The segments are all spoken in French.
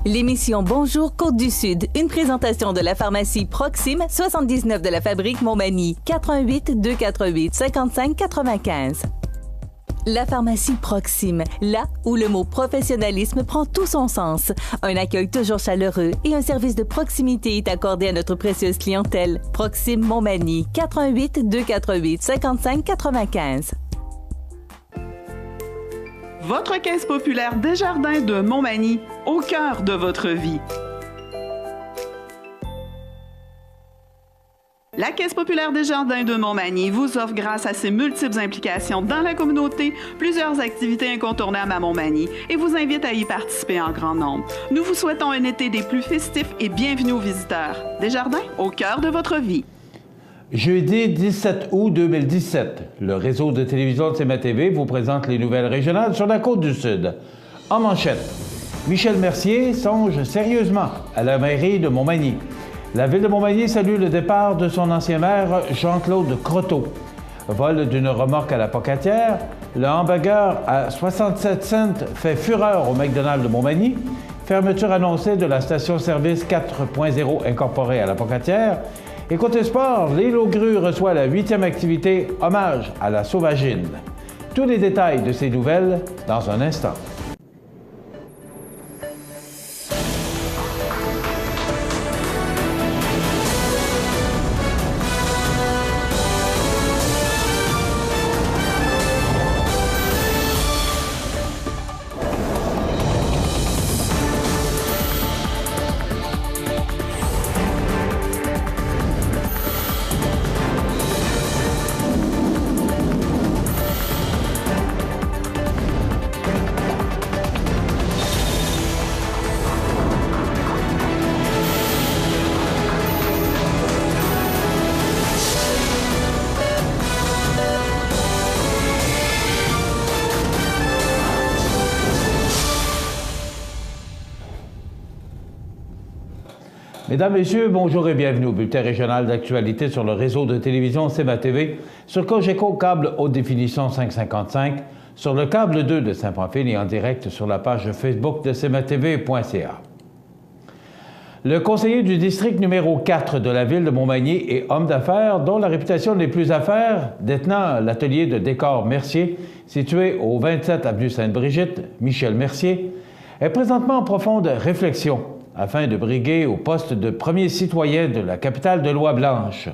L'émission Bonjour Côte-du-Sud, une présentation de la pharmacie Proxime, 79 de la Fabrique Montmagny, 88 248 55 95. La pharmacie Proxime, là où le mot professionnalisme prend tout son sens. Un accueil toujours chaleureux et un service de proximité est accordé à notre précieuse clientèle. Proxime Montmagny, 88 248 55 95. Votre caisse populaire Desjardins de Montmagny, au cœur de votre vie. La Caisse populaire Desjardins de Montmagny vous offre, grâce à ses multiples implications dans la communauté, plusieurs activités incontournables à Montmagny et vous invite à y participer en grand nombre. Nous vous souhaitons un été des plus festifs et bienvenue aux visiteurs. Desjardins, au cœur de votre vie. Jeudi 17 août 2017, le réseau de télévision de CMA-TV vous présente les nouvelles régionales sur la Côte-du-Sud. En manchette, Michel Mercier songe sérieusement à la mairie de Montmagny. La ville de Montmagny salue le départ de son ancien maire Jean-Claude Croteau. Vol d'une remorque à la Pocatière, le hamburger à 67 cents fait fureur au McDonald's de Montmagny, fermeture annoncée de la station-service 4.0 incorporée à la Pocatière. Et côté sport, l'île aux grues reçoit la 8e activité Hommage à la sauvagine. Tous les détails de ces nouvelles dans un instant. Mesdames, Messieurs, bonjour et bienvenue au bulletin régional d'actualité sur le réseau de télévision CMA-TV, sur Cogeco câble haute définition 555, sur le câble 2 de Saint-Pamphile et en direct sur la page Facebook de cmatv.ca. Le conseiller du district numéro 4 de la ville de Montmagny et homme d'affaires dont la réputation n'est plus à faire, détenant l'atelier de décor Mercier, situé au 27 avenue Sainte-Brigitte, Michel Mercier, est présentement en profonde réflexion afin de briguer au poste de premier citoyen de la capitale de loi blanche.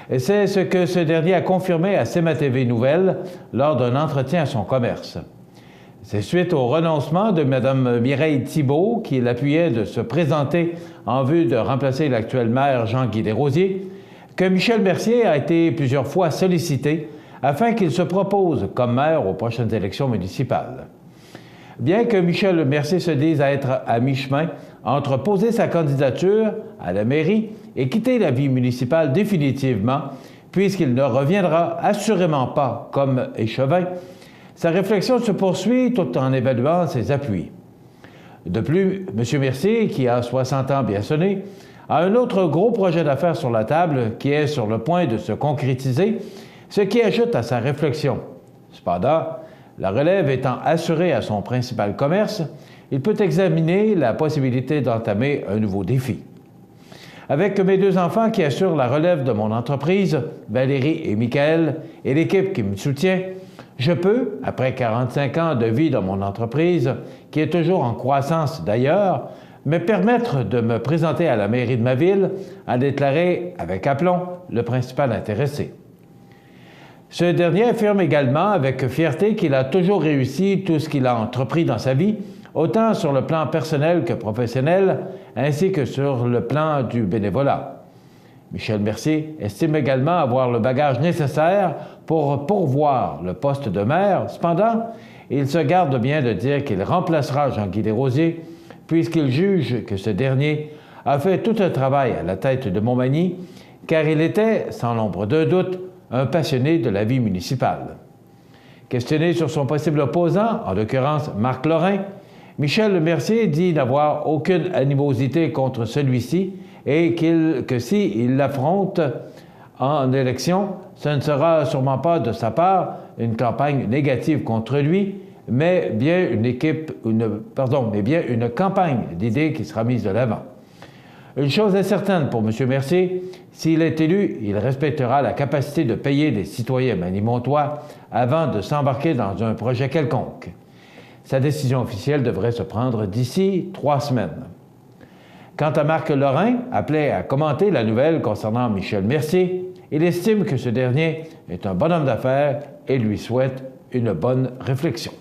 Et c'est ce que ce dernier a confirmé à CMA-TV Nouvelles lors d'un entretien à son commerce. C'est suite au renoncement de Mme Mireille Thibault, qui l'appuyait de se présenter en vue de remplacer l'actuel maire Jean-Guy Desrosiers, que Michel Mercier a été plusieurs fois sollicité afin qu'il se propose comme maire aux prochaines élections municipales. Bien que Michel Mercier se dise à être à mi-chemin entre poser sa candidature à la mairie et quitter la vie municipale définitivement, puisqu'il ne reviendra assurément pas comme échevin, sa réflexion se poursuit tout en évaluant ses appuis. De plus, M. Mercier, qui a 60 ans bien sonnés, a un autre gros projet d'affaires sur la table qui est sur le point de se concrétiser, ce qui ajoute à sa réflexion. Cependant, la relève étant assurée à son principal commerce, il peut examiner la possibilité d'entamer un nouveau défi. Avec mes deux enfants qui assurent la relève de mon entreprise, Valérie et Michael, et l'équipe qui me soutient, je peux, après 45 ans de vie dans mon entreprise, qui est toujours en croissance d'ailleurs, me permettre de me présenter à la mairie de ma ville, a déclaré avec aplomb le principal intéressé. Ce dernier affirme également avec fierté qu'il a toujours réussi tout ce qu'il a entrepris dans sa vie, autant sur le plan personnel que professionnel, ainsi que sur le plan du bénévolat. Michel Mercier estime également avoir le bagage nécessaire pour pourvoir le poste de maire. Cependant, il se garde bien de dire qu'il remplacera Jean-Guy Desrosiers, puisqu'il juge que ce dernier a fait tout un travail à la tête de Montmagny, car il était, sans l'ombre d'un doute, un passionné de la vie municipale. Questionné sur son possible opposant, en l'occurrence Marc Lorrain, Michel Mercier dit n'avoir aucune animosité contre celui-ci et que s'il l'affronte en élection, ce ne sera sûrement pas de sa part une campagne négative contre lui, mais bien une campagne d'idées qui sera mise de l'avant. Une chose est certaine pour M. Mercier, s'il est élu, il respectera la capacité de payer des citoyens manimontois avant de s'embarquer dans un projet quelconque. Sa décision officielle devrait se prendre d'ici 3 semaines. Quant à Marc Lorrain, appelé à commenter la nouvelle concernant Michel Mercier, il estime que ce dernier est un bon homme d'affaires et lui souhaite une bonne réflexion.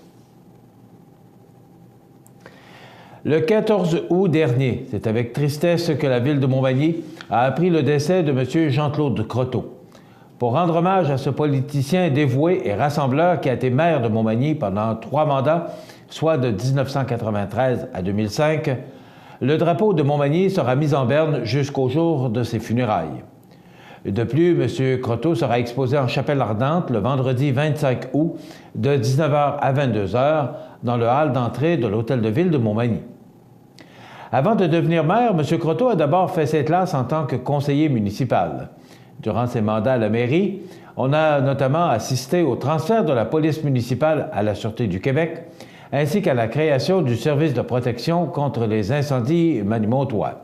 Le 14 août dernier, c'est avec tristesse que la ville de Montmagny a appris le décès de M. Jean-Claude Croteau. Pour rendre hommage à ce politicien dévoué et rassembleur qui a été maire de Montmagny pendant 3 mandats, soit de 1993 à 2005, le drapeau de Montmagny sera mis en berne jusqu'au jour de ses funérailles. De plus, M. Croteau sera exposé en chapelle ardente le vendredi 25 août de 19h à 22h dans le hall d'entrée de l'Hôtel de Ville de Montmagny. Avant de devenir maire, M. Croteau a d'abord fait ses classes en tant que conseiller municipal. Durant ses mandats à la mairie, on a notamment assisté au transfert de la police municipale à la Sûreté du Québec, ainsi qu'à la création du service de protection contre les incendies manimontois.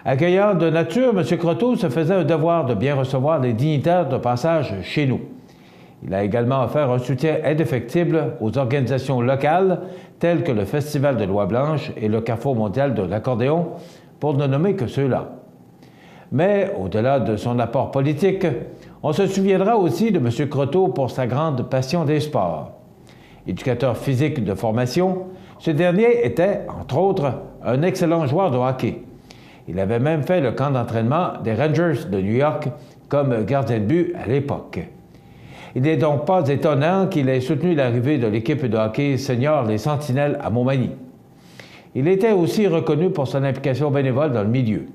Accueillant de nature, M. Croteau se faisait un devoir de bien recevoir les dignitaires de passage chez nous. Il a également offert un soutien indéfectible aux organisations locales telles que le Festival de Loi-Blanche et le Carrefour mondial de l'accordéon, pour ne nommer que ceux-là. Mais, au-delà de son apport politique, on se souviendra aussi de M. Croteau pour sa grande passion des sports. Éducateur physique de formation, ce dernier était, entre autres, un excellent joueur de hockey. Il avait même fait le camp d'entraînement des Rangers de New York comme gardien de but à l'époque. Il n'est donc pas étonnant qu'il ait soutenu l'arrivée de l'équipe de hockey senior Les Sentinelles à Montmagny. Il était aussi reconnu pour son implication bénévole dans le milieu.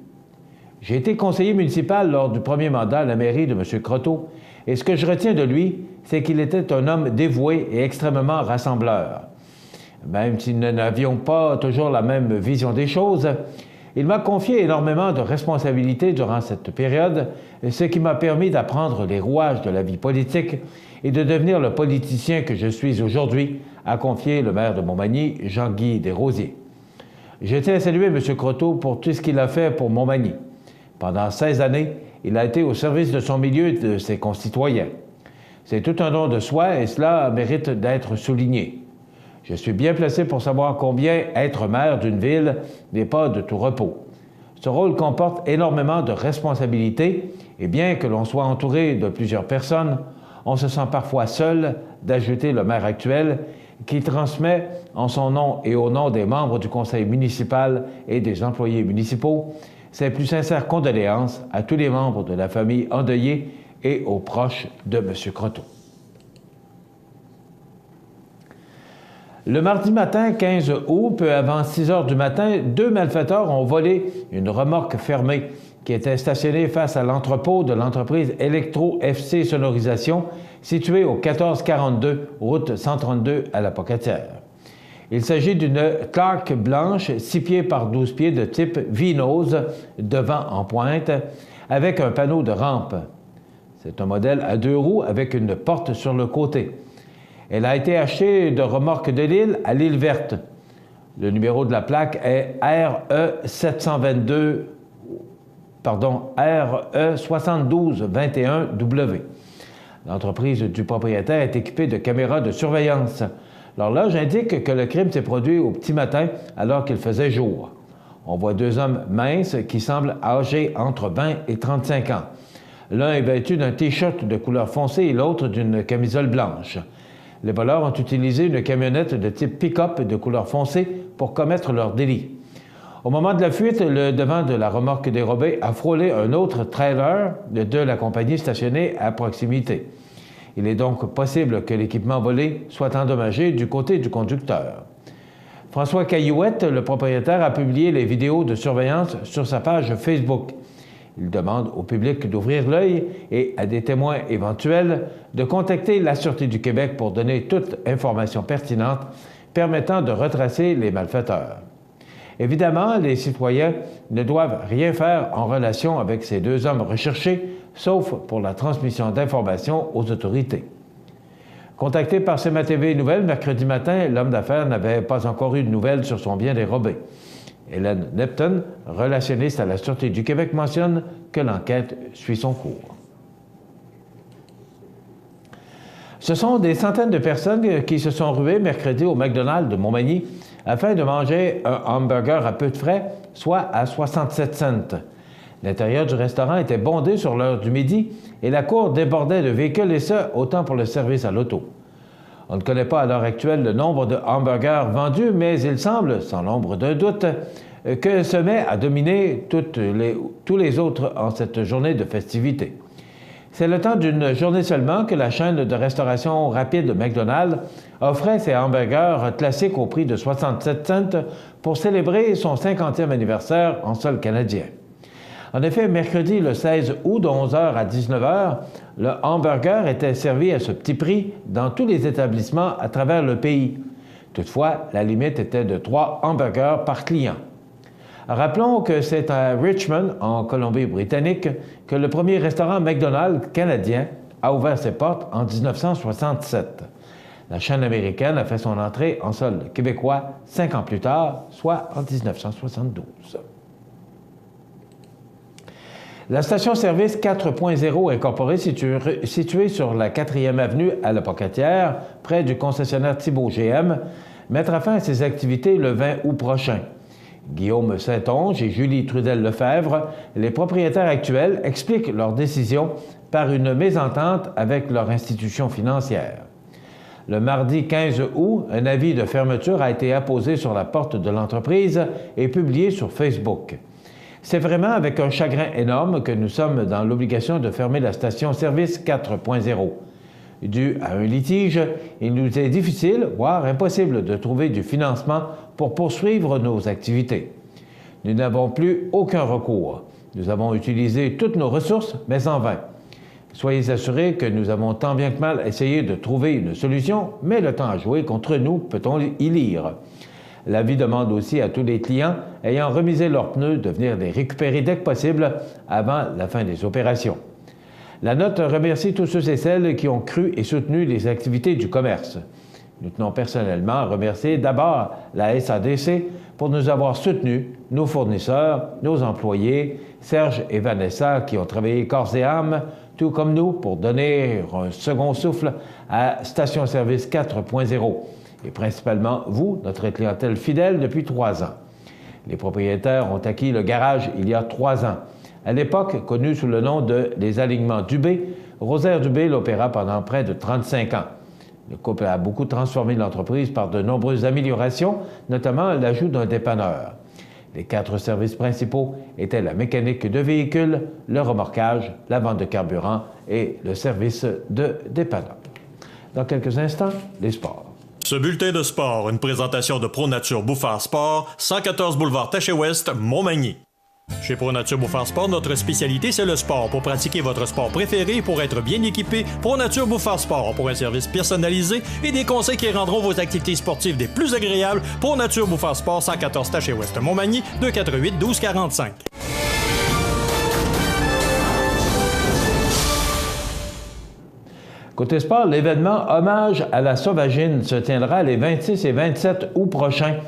J'ai été conseiller municipal lors du premier mandat à la mairie de M. Croteau, et ce que je retiens de lui, c'est qu'il était un homme dévoué et extrêmement rassembleur. Même si nous n'avions pas toujours la même vision des choses, il m'a confié énormément de responsabilités durant cette période, ce qui m'a permis d'apprendre les rouages de la vie politique et de devenir le politicien que je suis aujourd'hui, a confié le maire de Montmagny, Jean-Guy Desrosiers. Je tiens à saluer M. Croteau pour tout ce qu'il a fait pour Montmagny. Pendant 16 années, il a été au service de son milieu et de ses concitoyens. C'est tout un don de soi et cela mérite d'être souligné. Je suis bien placé pour savoir combien être maire d'une ville n'est pas de tout repos. Ce rôle comporte énormément de responsabilités et bien que l'on soit entouré de plusieurs personnes, on se sent parfois seul, d'ajouter le maire actuel, qui transmet en son nom et au nom des membres du conseil municipal et des employés municipaux ses plus sincères condoléances à tous les membres de la famille endeuillée et aux proches de M. Croteau. Le mardi matin, 15 août, peu avant 6 heures du matin, 2 malfaiteurs ont volé une remorque fermée qui était stationnée face à l'entrepôt de l'entreprise Electro FC Sonorisation, située au 1442, route 132 à la Pocatière. Il s'agit d'une Clark blanche, 6 pieds par 12 pieds de type V-nose, devant en pointe, avec un panneau de rampe. C'est un modèle à 2 roues avec une porte sur le côté. Elle a été achetée de Remorque de l'Île à l'Île Verte. Le numéro de la plaque est RE7221W. L'entreprise du propriétaire est équipée de caméras de surveillance. L'horloge indique que le crime s'est produit au petit matin alors qu'il faisait jour. On voit 2 hommes minces qui semblent âgés entre 20 et 35 ans. L'un est vêtu d'un T-shirt de couleur foncée et l'autre d'une camisole blanche. Les voleurs ont utilisé une camionnette de type pick-up de couleur foncée pour commettre leur délit. Au moment de la fuite, le devant de la remorque dérobée a frôlé un autre trailer de la compagnie stationnée à proximité. Il est donc possible que l'équipement volé soit endommagé du côté du conducteur. François Caillouette, le propriétaire, a publié les vidéos de surveillance sur sa page Facebook. Il demande au public d'ouvrir l'œil et à des témoins éventuels de contacter la Sûreté du Québec pour donner toute information pertinente permettant de retracer les malfaiteurs. Évidemment, les citoyens ne doivent rien faire en relation avec ces 2 hommes recherchés, sauf pour la transmission d'informations aux autorités. Contacté par CMA-TV Nouvelles mercredi matin, l'homme d'affaires n'avait pas encore eu de nouvelles sur son bien dérobé. Hélène Nepton, relationniste à la Sûreté du Québec, mentionne que l'enquête suit son cours. Ce sont des centaines de personnes qui se sont ruées mercredi au McDonald's de Montmagny afin de manger un hamburger à peu de frais, soit à 67 cents. L'intérieur du restaurant était bondé sur l'heure du midi et la cour débordait de véhicules, et ce, autant pour le service à l'auto. On ne connaît pas à l'heure actuelle le nombre de hamburgers vendus, mais il semble, sans l'ombre d'un doute, que ce mets a dominé tous les autres en cette journée de festivité. C'est le temps d'une journée seulement que la chaîne de restauration rapide McDonald's offrait ses hamburgers classiques au prix de 67 cents pour célébrer son 50e anniversaire en sol canadien. En effet, mercredi le 16 août de 11h à 19h, le hamburger était servi à ce petit prix dans tous les établissements à travers le pays. Toutefois, la limite était de 3 hamburgers par client. Rappelons que c'est à Richmond, en Colombie-Britannique, que le premier restaurant McDonald's canadien a ouvert ses portes en 1967. La chaîne américaine a fait son entrée en sol québécois 5 ans plus tard, soit en 1972. La station-service 4.0 incorporée située sur la 4e avenue à La Pocatière, près du concessionnaire Thibault GM, mettra fin à ses activités le 20 août prochain. Guillaume Saint-Onge et Julie Trudel-Lefebvre, les propriétaires actuels, expliquent leur décision par une mésentente avec leur institution financière. Le mardi 15 août, un avis de fermeture a été apposé sur la porte de l'entreprise et publié sur Facebook. C'est vraiment avec un chagrin énorme que nous sommes dans l'obligation de fermer la station-service 4.0. Dû à un litige, il nous est difficile, voire impossible, de trouver du financement pour poursuivre nos activités. Nous n'avons plus aucun recours. Nous avons utilisé toutes nos ressources, mais en vain. Soyez assurés que nous avons tant bien que mal essayé de trouver une solution, mais le temps a joué contre nous, peut-on y lire. L'avis demande aussi à tous les clients ayant remisé leurs pneus de venir les récupérer dès que possible avant la fin des opérations. La note remercie tous ceux et celles qui ont cru et soutenu les activités du commerce. Nous tenons personnellement à remercier d'abord la SADC pour nous avoir soutenus, nos fournisseurs, nos employés, Serge et Vanessa qui ont travaillé corps et âme, tout comme nous, pour donner un second souffle à Station Service 4.0, et principalement vous, notre clientèle fidèle depuis 3 ans. Les propriétaires ont acquis le garage il y a 3 ans. À l'époque, connu sous le nom de Les Alignements Dubé, Rosaire Dubé l'opéra pendant près de 35 ans. Le couple a beaucoup transformé l'entreprise par de nombreuses améliorations, notamment l'ajout d'un dépanneur. Les 4 services principaux étaient la mécanique de véhicules, le remorquage, la vente de carburant et le service de dépanneur. Dans quelques instants, les sports. Ce bulletin de sport, une présentation de ProNature Bouffard Sport, 114 boulevard Taché-Ouest, Montmagny. Chez ProNature Bouffard Sport, notre spécialité, c'est le sport. Pour pratiquer votre sport préféré et pour être bien équipé, ProNature Bouffard Sport. Pour un service personnalisé et des conseils qui rendront vos activités sportives des plus agréables, ProNature Bouffard Sport, 114 Taché-Ouest, Montmagny, 248-1245. Côté sport, l'événement Hommage à la Sauvagine se tiendra les 26 et 27 août prochains.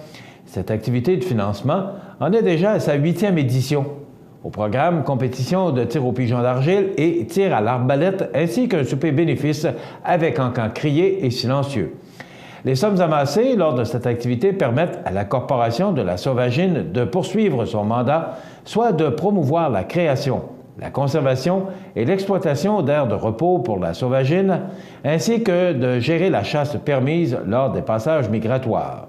Cette activité de financement en est déjà à sa 8e édition. Au programme, compétition de tir au pigeon d'argile et tir à l'arbalète, ainsi qu'un souper bénéfice avec encans crié et silencieux. Les sommes amassées lors de cette activité permettent à la Corporation de la Sauvagine de poursuivre son mandat, soit de promouvoir la création, la conservation et l'exploitation d'aires de repos pour la sauvagine, ainsi que de gérer la chasse permise lors des passages migratoires.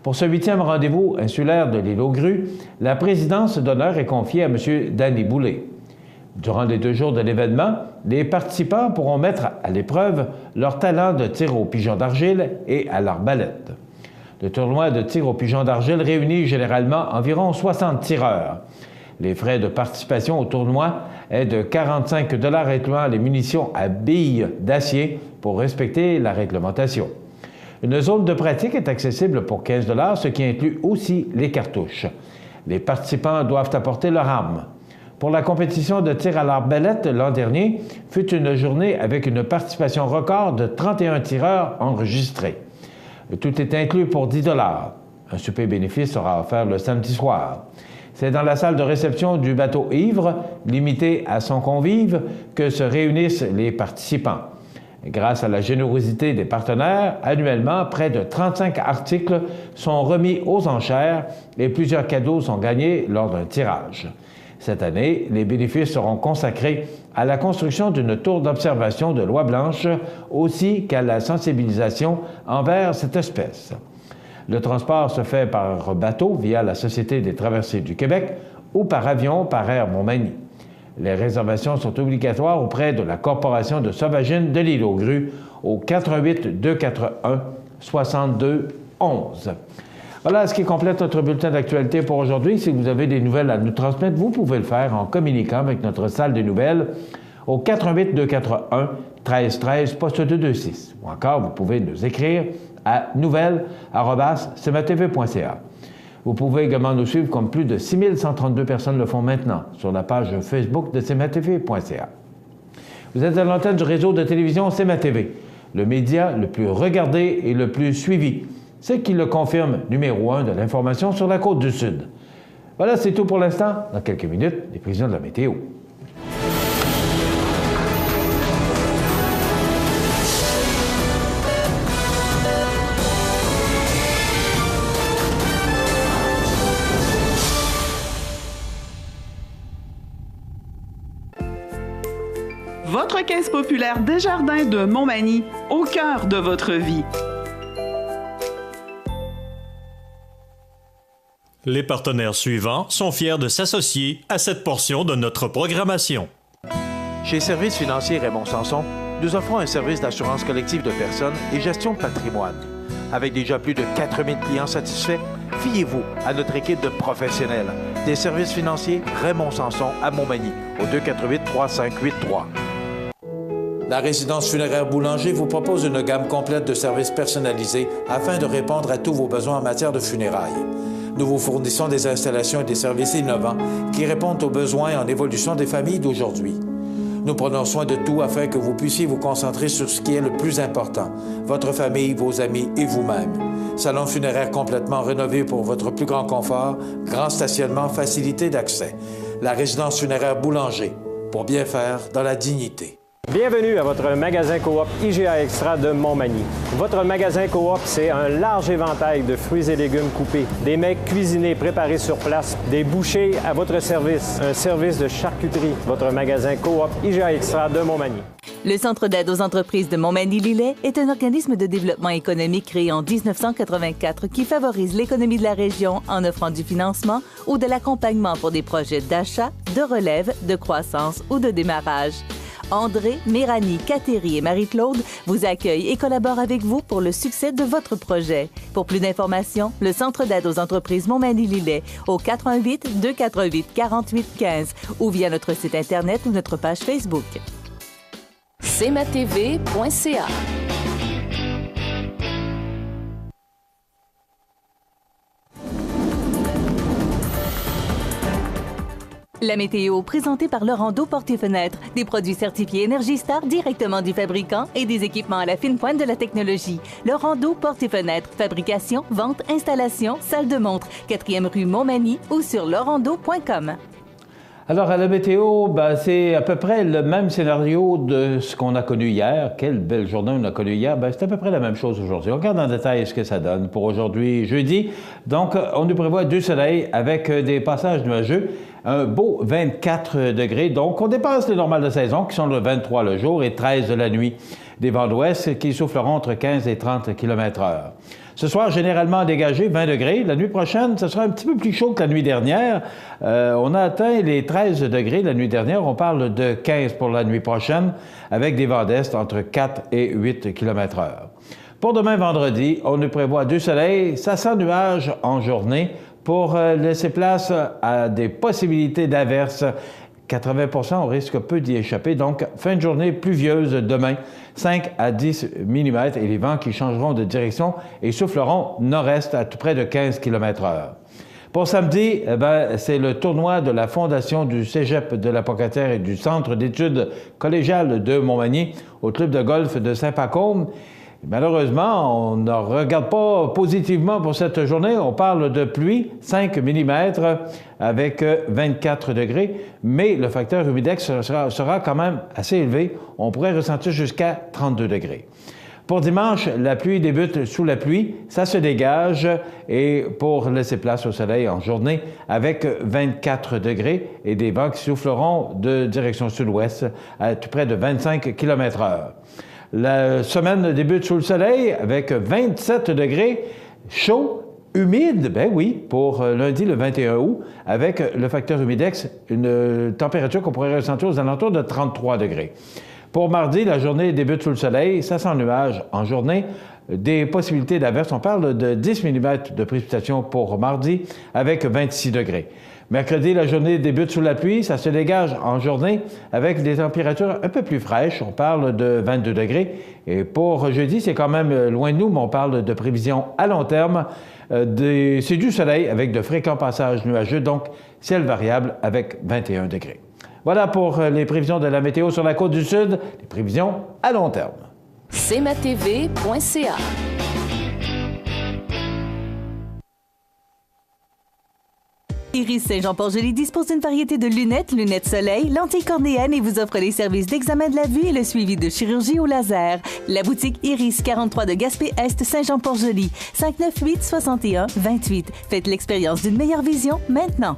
Pour ce 8e rendez-vous insulaire de l'île aux Grues, la présidence d'honneur est confiée à M. Danny Boulay. Durant les 2 jours de l'événement, les participants pourront mettre à l'épreuve leur talent de tir au pigeon d'argile et à l'arbalète. Le tournoi de tir au pigeon d'argile réunit généralement environ 60 tireurs. Les frais de participation au tournoi est de 45 $ incluant les munitions à billes d'acier pour respecter la réglementation. Une zone de pratique est accessible pour 15 $, ce qui inclut aussi les cartouches. Les participants doivent apporter leur arme. Pour la compétition de tir à l'arbalète l'an dernier, fut une journée avec une participation record de 31 tireurs enregistrés. Tout est inclus pour 10 $. Un souper bénéfice sera offert le samedi soir. C'est dans la salle de réception du bateau Ivre, limité à 100 convives, que se réunissent les participants. Grâce à la générosité des partenaires, annuellement, près de 35 articles sont remis aux enchères et plusieurs cadeaux sont gagnés lors d'un tirage. Cette année, les bénéfices seront consacrés à la construction d'une tour d'observation de l'oie blanche, aussi qu'à la sensibilisation envers cette espèce. Le transport se fait par bateau via la Société des traversées du Québec ou par avion par Air Montmagny. Les réservations sont obligatoires auprès de la Corporation de sauvagine de l'île aux Grues au 88 241 62 11. Voilà ce qui complète notre bulletin d'actualité pour aujourd'hui. Si vous avez des nouvelles à nous transmettre, vous pouvez le faire en communiquant avec notre salle des nouvelles au 88 241 13 13 poste 226. Ou encore, vous pouvez nous écrire à nouvelles@cmatv.ca. Vous pouvez également nous suivre comme plus de 6132 personnes le font maintenant sur la page Facebook de cmatv.ca. Vous êtes à l'antenne du réseau de télévision CMA-TV, le média le plus regardé et le plus suivi. C'est qui le confirme numéro 1 de l'information sur la Côte-du-Sud. Voilà, c'est tout pour l'instant. Dans quelques minutes, les prévisions de la météo. Votre caisse populaire Desjardins de Montmagny, au cœur de votre vie. Les partenaires suivants sont fiers de s'associer à cette portion de notre programmation. Chez Services financiers Raymond Sanson, nous offrons un service d'assurance collective de personnes et gestion de patrimoine. Avec déjà plus de 4000 clients satisfaits, fiez-vous à notre équipe de professionnels des services financiers Raymond Sanson à Montmagny au 248-3583. La résidence funéraire Boulanger vous propose une gamme complète de services personnalisés afin de répondre à tous vos besoins en matière de funérailles. Nous vous fournissons des installations et des services innovants qui répondent aux besoins en évolution des familles d'aujourd'hui. Nous prenons soin de tout afin que vous puissiez vous concentrer sur ce qui est le plus important, votre famille, vos amis et vous-même. Salon funéraire complètement rénové pour votre plus grand confort, grand stationnement, facilité d'accès. La résidence funéraire Boulanger, pour bien faire dans la dignité. Bienvenue à votre magasin Coop IGA Extra de Montmagny. Votre magasin Coop, c'est un large éventail de fruits et légumes coupés, des mets cuisinés préparés sur place, des bouchées à votre service, un service de charcuterie. Votre magasin Coop IGA Extra de Montmagny. Le Centre d'aide aux entreprises de Montmagny-Lillet est un organisme de développement économique créé en 1984 qui favorise l'économie de la région en offrant du financement ou de l'accompagnement pour des projets d'achat, de relève, de croissance ou de démarrage. André, Méranie, Cathérie et Marie-Claude vous accueillent et collaborent avec vous pour le succès de votre projet. Pour plus d'informations, le Centre d'aide aux entreprises Montmagny-Lillet au 88 248 48 15 ou via notre site Internet ou notre page Facebook. cmatv.ca. La météo, présentée par Laurando Portes et Fenêtres, des produits certifiés Énergie Star directement du fabricant et des équipements à la fine pointe de la technologie. Laurando Portes et Fenêtres, fabrication, vente, installation, salle de montre, 4e rue Montmagny ou sur laurando.com. Alors, à la météo, c'est à peu près le même scénario de ce qu'on a connu hier. Quelle belle journée on a connue hier. C'est à peu près la même chose aujourd'hui. On regarde en détail ce que ça donne pour aujourd'hui, jeudi. Donc, on nous prévoit du soleil avec des passages nuageux. Un beau 24 degrés. Donc, on dépasse les normales de saison qui sont le 23 le jour et 13 de la nuit. Des vents d'ouest qui souffleront entre 15 et 30 km/h. Ce soir, généralement dégagé, 20 degrés. La nuit prochaine, ce sera un petit peu plus chaud que la nuit dernière. On a atteint les 13 degrés la nuit dernière. On parle de 15 pour la nuit prochaine, avec des vents d'est entre 4 et 8 km/h. Pour demain, vendredi, on nous prévoit du soleil, ça sent nuage en journée pour laisser place à des possibilités d'averses. 80%, on risque peu d'y échapper. Donc, fin de journée pluvieuse demain, 5 à 10 mm et les vents qui changeront de direction et souffleront nord-est à tout près de 15 km/h. Pour samedi, c'est le tournoi de la Fondation du Cégep de la Pocatière et du Centre d'études collégiales de Montmagny au club de golf de Saint-Pacôme. Malheureusement, on ne regarde pas positivement pour cette journée. On parle de pluie, 5 mm avec 24 degrés, mais le facteur humidex sera quand même assez élevé. On pourrait ressentir jusqu'à 32 degrés. Pour dimanche, la pluie débute sous la pluie, ça se dégage et pour laisser place au soleil en journée avec 24 degrés et des vents qui souffleront de direction sud-ouest à tout près de 25 km/h. La semaine débute sous le soleil avec 27 degrés, chaud, humide, ben oui, pour lundi le 21 août, avec le facteur humidex, une température qu'on pourrait ressentir aux alentours de 33 degrés. Pour mardi, la journée débute sous le soleil, ça sent nuage en journée. Des possibilités d'averses, on parle de 10 mm de précipitations pour mardi avec 26 degrés. Mercredi, la journée débute sous la pluie, ça se dégage en journée avec des températures un peu plus fraîches, on parle de 22 degrés. Et pour jeudi, c'est quand même loin de nous, mais on parle de prévisions à long terme. C'est du soleil avec de fréquents passages nuageux, donc ciel variable avec 21 degrés. Voilà pour les prévisions de la météo sur la côte du Sud, les prévisions à long terme. cmatv.ca. Iris Saint-Jean-Port-Joli dispose d'une variété de lunettes, lunettes soleil, lentilles cornéennes et vous offre les services d'examen de la vue et le suivi de chirurgie au laser. La boutique Iris, 43 de Gaspé-Est, Saint-Jean-Port-Joli, 598-61-28. Faites l'expérience d'une meilleure vision maintenant.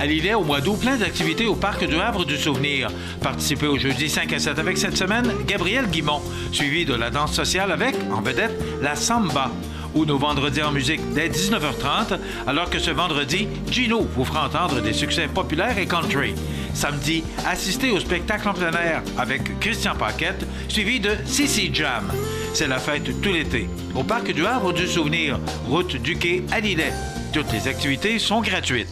À Lillet, au mois d'août, plein d'activités au Parc du Havre du Souvenir. Participez au jeudi 5 à 7 avec cette semaine, Gabriel Guimont, suivi de la danse sociale avec, en vedette, la Samba. Ou nos vendredis en musique dès 19h30, alors que ce vendredi, Gino vous fera entendre des succès populaires et country. Samedi, assistez au spectacle en plein air avec Christian Paquette, suivi de Sissi Jam. C'est la fête tout l'été. Au Parc du Havre du Souvenir, route du Quai à Lillet. Toutes les activités sont gratuites.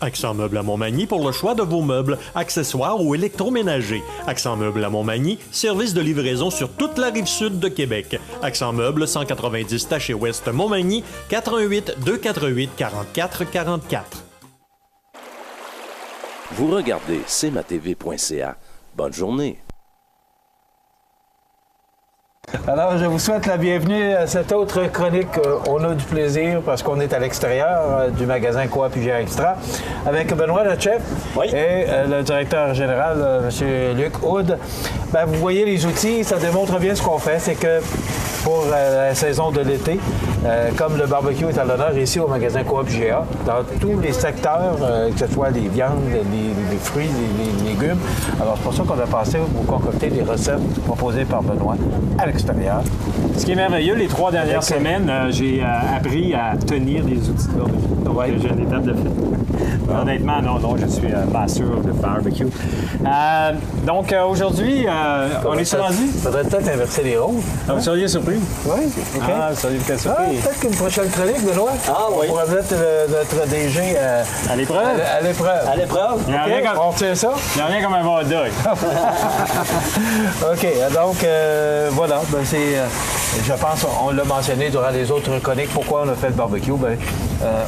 Accent Meubles à Montmagny pour le choix de vos meubles, accessoires ou électroménagers. Accent Meubles à Montmagny, service de livraison sur toute la rive sud de Québec. Accent Meubles, 190 Taché-Ouest Montmagny, 88 248 44 44. Vous regardez cmatv.ca. Bonne journée. Alors, je vous souhaite la bienvenue à cette autre chronique. On a du plaisir parce qu'on est à l'extérieur du magasin Coop IGA Extra avec Benoît, le chef, et le directeur général, M. Luc Houd. Ben, vous voyez les outils, ça démontre bien ce qu'on fait. C'est que pour la saison de l'été, comme le barbecue est à l'honneur ici au magasin Coop IGA, dans tous les secteurs, que ce soit les viandes, les fruits, les légumes. Alors, c'est pour ça qu'on a pensé vous concocter des recettes proposées par Benoît à l'extérieur. Ce qui est merveilleux, les 3 dernières semaines, j'ai appris à tenir des outils de barbecue. Donc, j'ai une étape de fait. Honnêtement, non, je suis pas sûr de barbecue. Donc, aujourd'hui, on est rendu. Il faudrait peut-être inverser les rôles. Vous seriez surpris? Oui, OK. Vous seriez peut-être surpris. Peut-être qu'une prochaine chronique, Benoît. On pourrait mettre notre DG à l'épreuve. À l'épreuve. À l'épreuve. On retient ça? Il n'y a rien comme un hot dog. OK, donc, voilà. Ben, je pense, on l'a mentionné durant les autres chroniques, pourquoi on a fait le barbecue. Ben,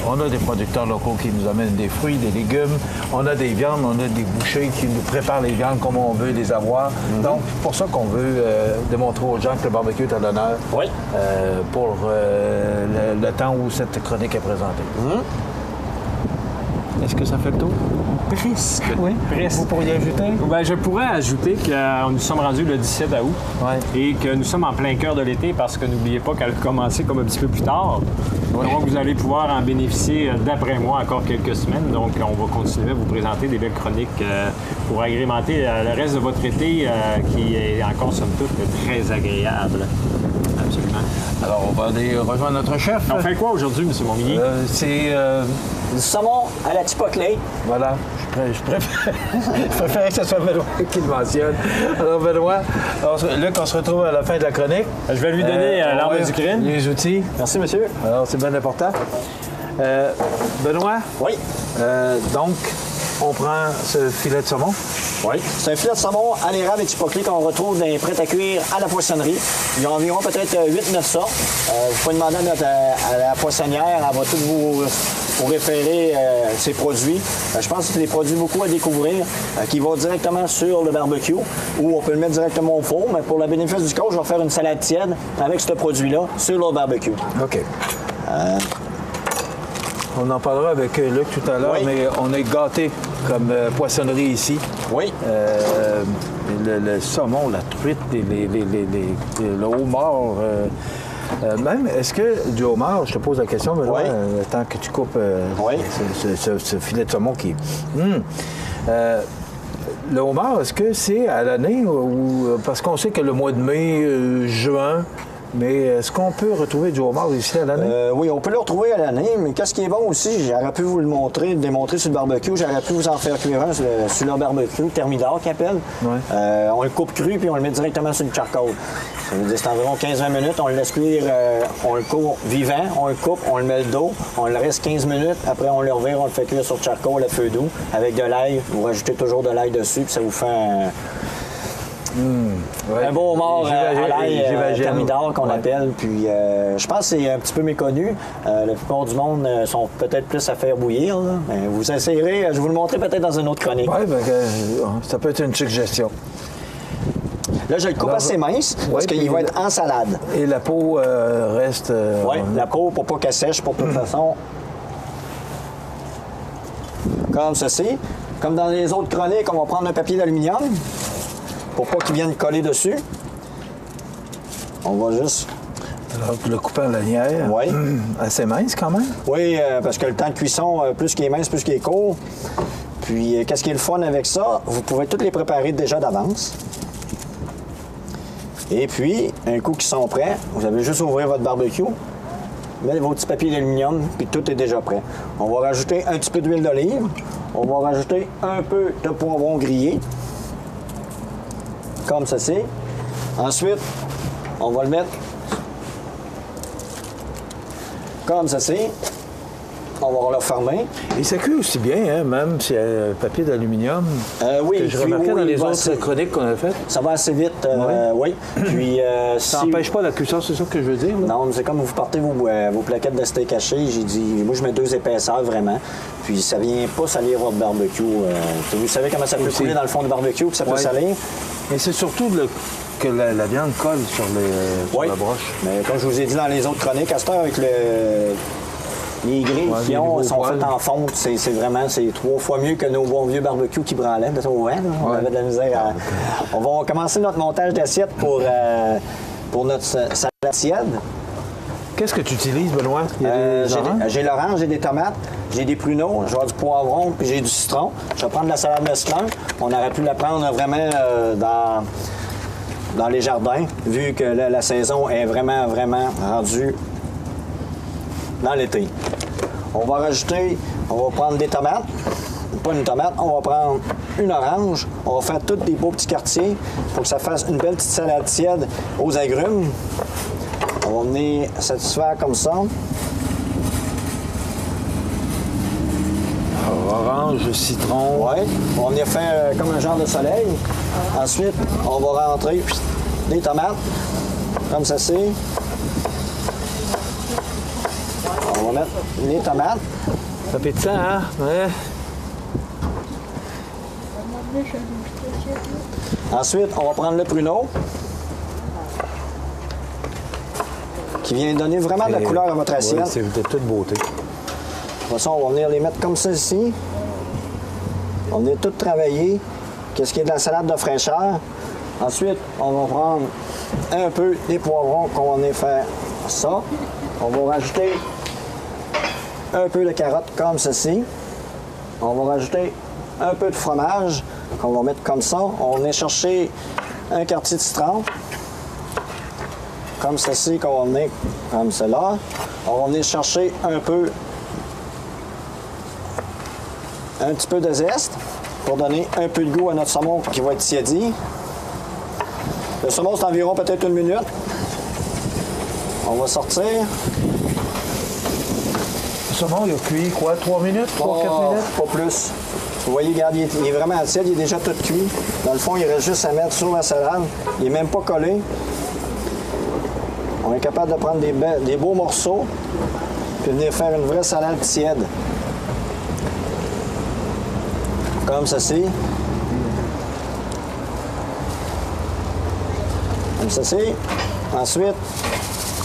on a des producteurs locaux qui nous amènent des fruits, des légumes, on a des viandes, on a des bouchers qui nous préparent les viandes comme on veut les avoir. Donc, c'est pour ça qu'on veut démontrer aux gens que le barbecue est à l'honneur pour le temps où cette chronique est présentée. Est-ce que ça fait le tour? Presque. Oui. Presque. Vous pourriez ajouter? Ben, je pourrais ajouter que nous sommes rendus le 17 août et que nous sommes en plein cœur de l'été parce que n'oubliez pas qu'elle a commencé comme un petit peu plus tard. Donc, vous allez pouvoir en bénéficier, d'après moi, encore quelques semaines. Donc, on va continuer à vous présenter des belles chroniques pour agrémenter le reste de votre été qui est encore, somme toute, très agréable. Absolument. Alors, on va aller rejoindre notre chef. On fait quoi aujourd'hui, M. Montmigny? C'est... Du saumon à la chipotle. Voilà. Je préfère que ce soit Benoît qui le mentionne. Alors, Benoît, Luc, on se retrouve à la fin de la chronique. Je vais lui donner l'arme du crime. Les outils. Merci, monsieur. Alors, c'est bien important. Benoît? Oui. Donc, on prend ce filet de saumon. Oui. C'est un filet de saumon à l'érable et chipoclé qu'on retrouve dans les prêts à cuire à la poissonnerie. Il y a environ peut-être 8-9 sortes. Vous pouvez demander à la poissonnière, elle va tout vous référer ces produits. Je pense que c'est des produits beaucoup à découvrir qui vont directement sur le barbecue ou on peut le mettre directement au four. Mais pour le bénéfice du coach, je vais faire une salade tiède avec ce produit-là sur le barbecue. OK. On en parlera avec Luc tout à l'heure, mais on est gâtés comme poissonnerie ici. Oui. Le saumon, la truite, le homard. Même, est-ce que du homard, je te pose la question, mais tant que tu coupes ce filet de saumon qui... le homard, est-ce que c'est à l'année ou parce qu'on sait que le mois de mai, juin... Mais est-ce qu'on peut retrouver du homard ici à l'année? Oui, on peut le retrouver à l'année, mais qu'est-ce qui est bon aussi, j'aurais pu vous le démontrer sur le barbecue, j'aurais pu vous en faire cuire un sur le barbecue, thermidor qu'il appelle. On le coupe cru puis on le met directement sur le charcoal. Ça veut dire c'est environ 15-20 minutes, on le laisse cuire, on le coupe vivant, on le coupe, on le met le dos, on le reste 15 minutes, après on le revire, on le fait cuire sur le charcoal à feu doux, avec de l'ail, vous rajoutez toujours de l'ail dessus, puis ça vous fait un beau homard à l'ail thermidor qu'on appelle. Puis je pense que c'est un petit peu méconnu. La plupart du monde sont peut-être plus à faire bouillir. Là. Mais vous essayerez, je vais vous le montrer peut-être dans une autre chronique. Oui, ça peut être une suggestion. Là, je le coupe assez mince parce qu'il va être en salade. Et la peau reste... Oui, la peau pour pas qu'elle sèche, pour toute façon. Comme ceci. Comme dans les autres chroniques, on va prendre un papier d'aluminium. Pour pas qu'il vienne coller dessus. On va juste... Alors, le couper en lanière. Oui. Assez mince quand même. Oui, parce que le temps de cuisson, plus qu'il est mince, plus qu'il est court. Puis, qu'est-ce qui est le fun avec ça? Vous pouvez toutes les préparer déjà d'avance. Et puis, un coup qu'ils sont prêts, vous avez juste à ouvrir votre barbecue, mettre vos petits papiers d'aluminium, puis tout est déjà prêt. On va rajouter un petit peu d'huile d'olive. On va rajouter un peu de poivron grillé. Comme ceci. Ensuite, on va le mettre comme ceci. On va le fermer. Et ça cuit aussi bien, hein, même si un papier d'aluminium. Oui, que je remarquais dans les autres chroniques qu'on a faites. Ça va assez vite, oui. Puis, ça n'empêche pas la cuisson, c'est ça que je veux dire? Là? Non, mais c'est comme vous partez vos plaquettes de steak haché. J'ai dit, moi, je mets 2 épaisseurs vraiment. Puis, ça vient pas salir votre barbecue. Vous savez comment ça peut couler dans le fond du barbecue, puis ça peut salir? Mais c'est surtout que la viande colle sur la broche. Mais comme je vous ai dit dans les autres chroniques, à cette heure, avec les grilles qui sont faites en fonte, c'est 3 fois mieux que nos bons vieux barbecues qui branlaient. On avait de la misère à... On va commencer notre montage d'assiette pour notre salade tiède. Qu'est-ce que tu utilises, Benoît? J'ai l'orange, j'ai des tomates, j'ai des pruneaux, j'ai du poivron, puis j'ai du citron. Je vais prendre la salade mesclun. On aurait pu la prendre vraiment dans les jardins, vu que la saison est vraiment rendue dans l'été. On va prendre des tomates, pas une tomate, on va prendre une orange, on va faire tous des beaux petits quartiers pour que ça fasse une belle petite salade tiède aux agrumes. On va venir satisfaire comme ça. Orange, citron. Oui. On va venir faire comme un genre de soleil. Ensuite, on va rentrer des tomates, comme ceci. On va mettre les tomates. Ça fait de ça, hein? Ouais. Ensuite, on va prendre le pruneau, qui vient donner vraiment de la couleur à votre assiette. Oui, c'est de toute beauté. De toute façon, on va venir les mettre comme ceci. On va venir tout travailler. Qu'est-ce qui est de la salade de fraîcheur. Ensuite, on va prendre un peu des poivrons qu'on va venir faire ça. On va rajouter un peu de carottes comme ceci. On va rajouter un peu de fromage qu'on va mettre comme ça. On va venir chercher un quartier de citron. Comme ceci, qu'on va venir comme cela. On va venir chercher un petit peu de zeste pour donner un peu de goût à notre saumon qui va être tiédi. Le saumon, c'est environ peut-être 1 minute. On va sortir. Le saumon, il a cuit quoi? 3 minutes? 3-4 minutes? Pas plus. Vous voyez, regarde, il est vraiment tiède, il est déjà tout cuit. Dans le fond, il reste juste à mettre sur la salade. Il n'est même pas collé. On est capable de prendre des beaux morceaux puis venir faire une vraie salade tiède. Comme ceci. Comme ceci. Ensuite,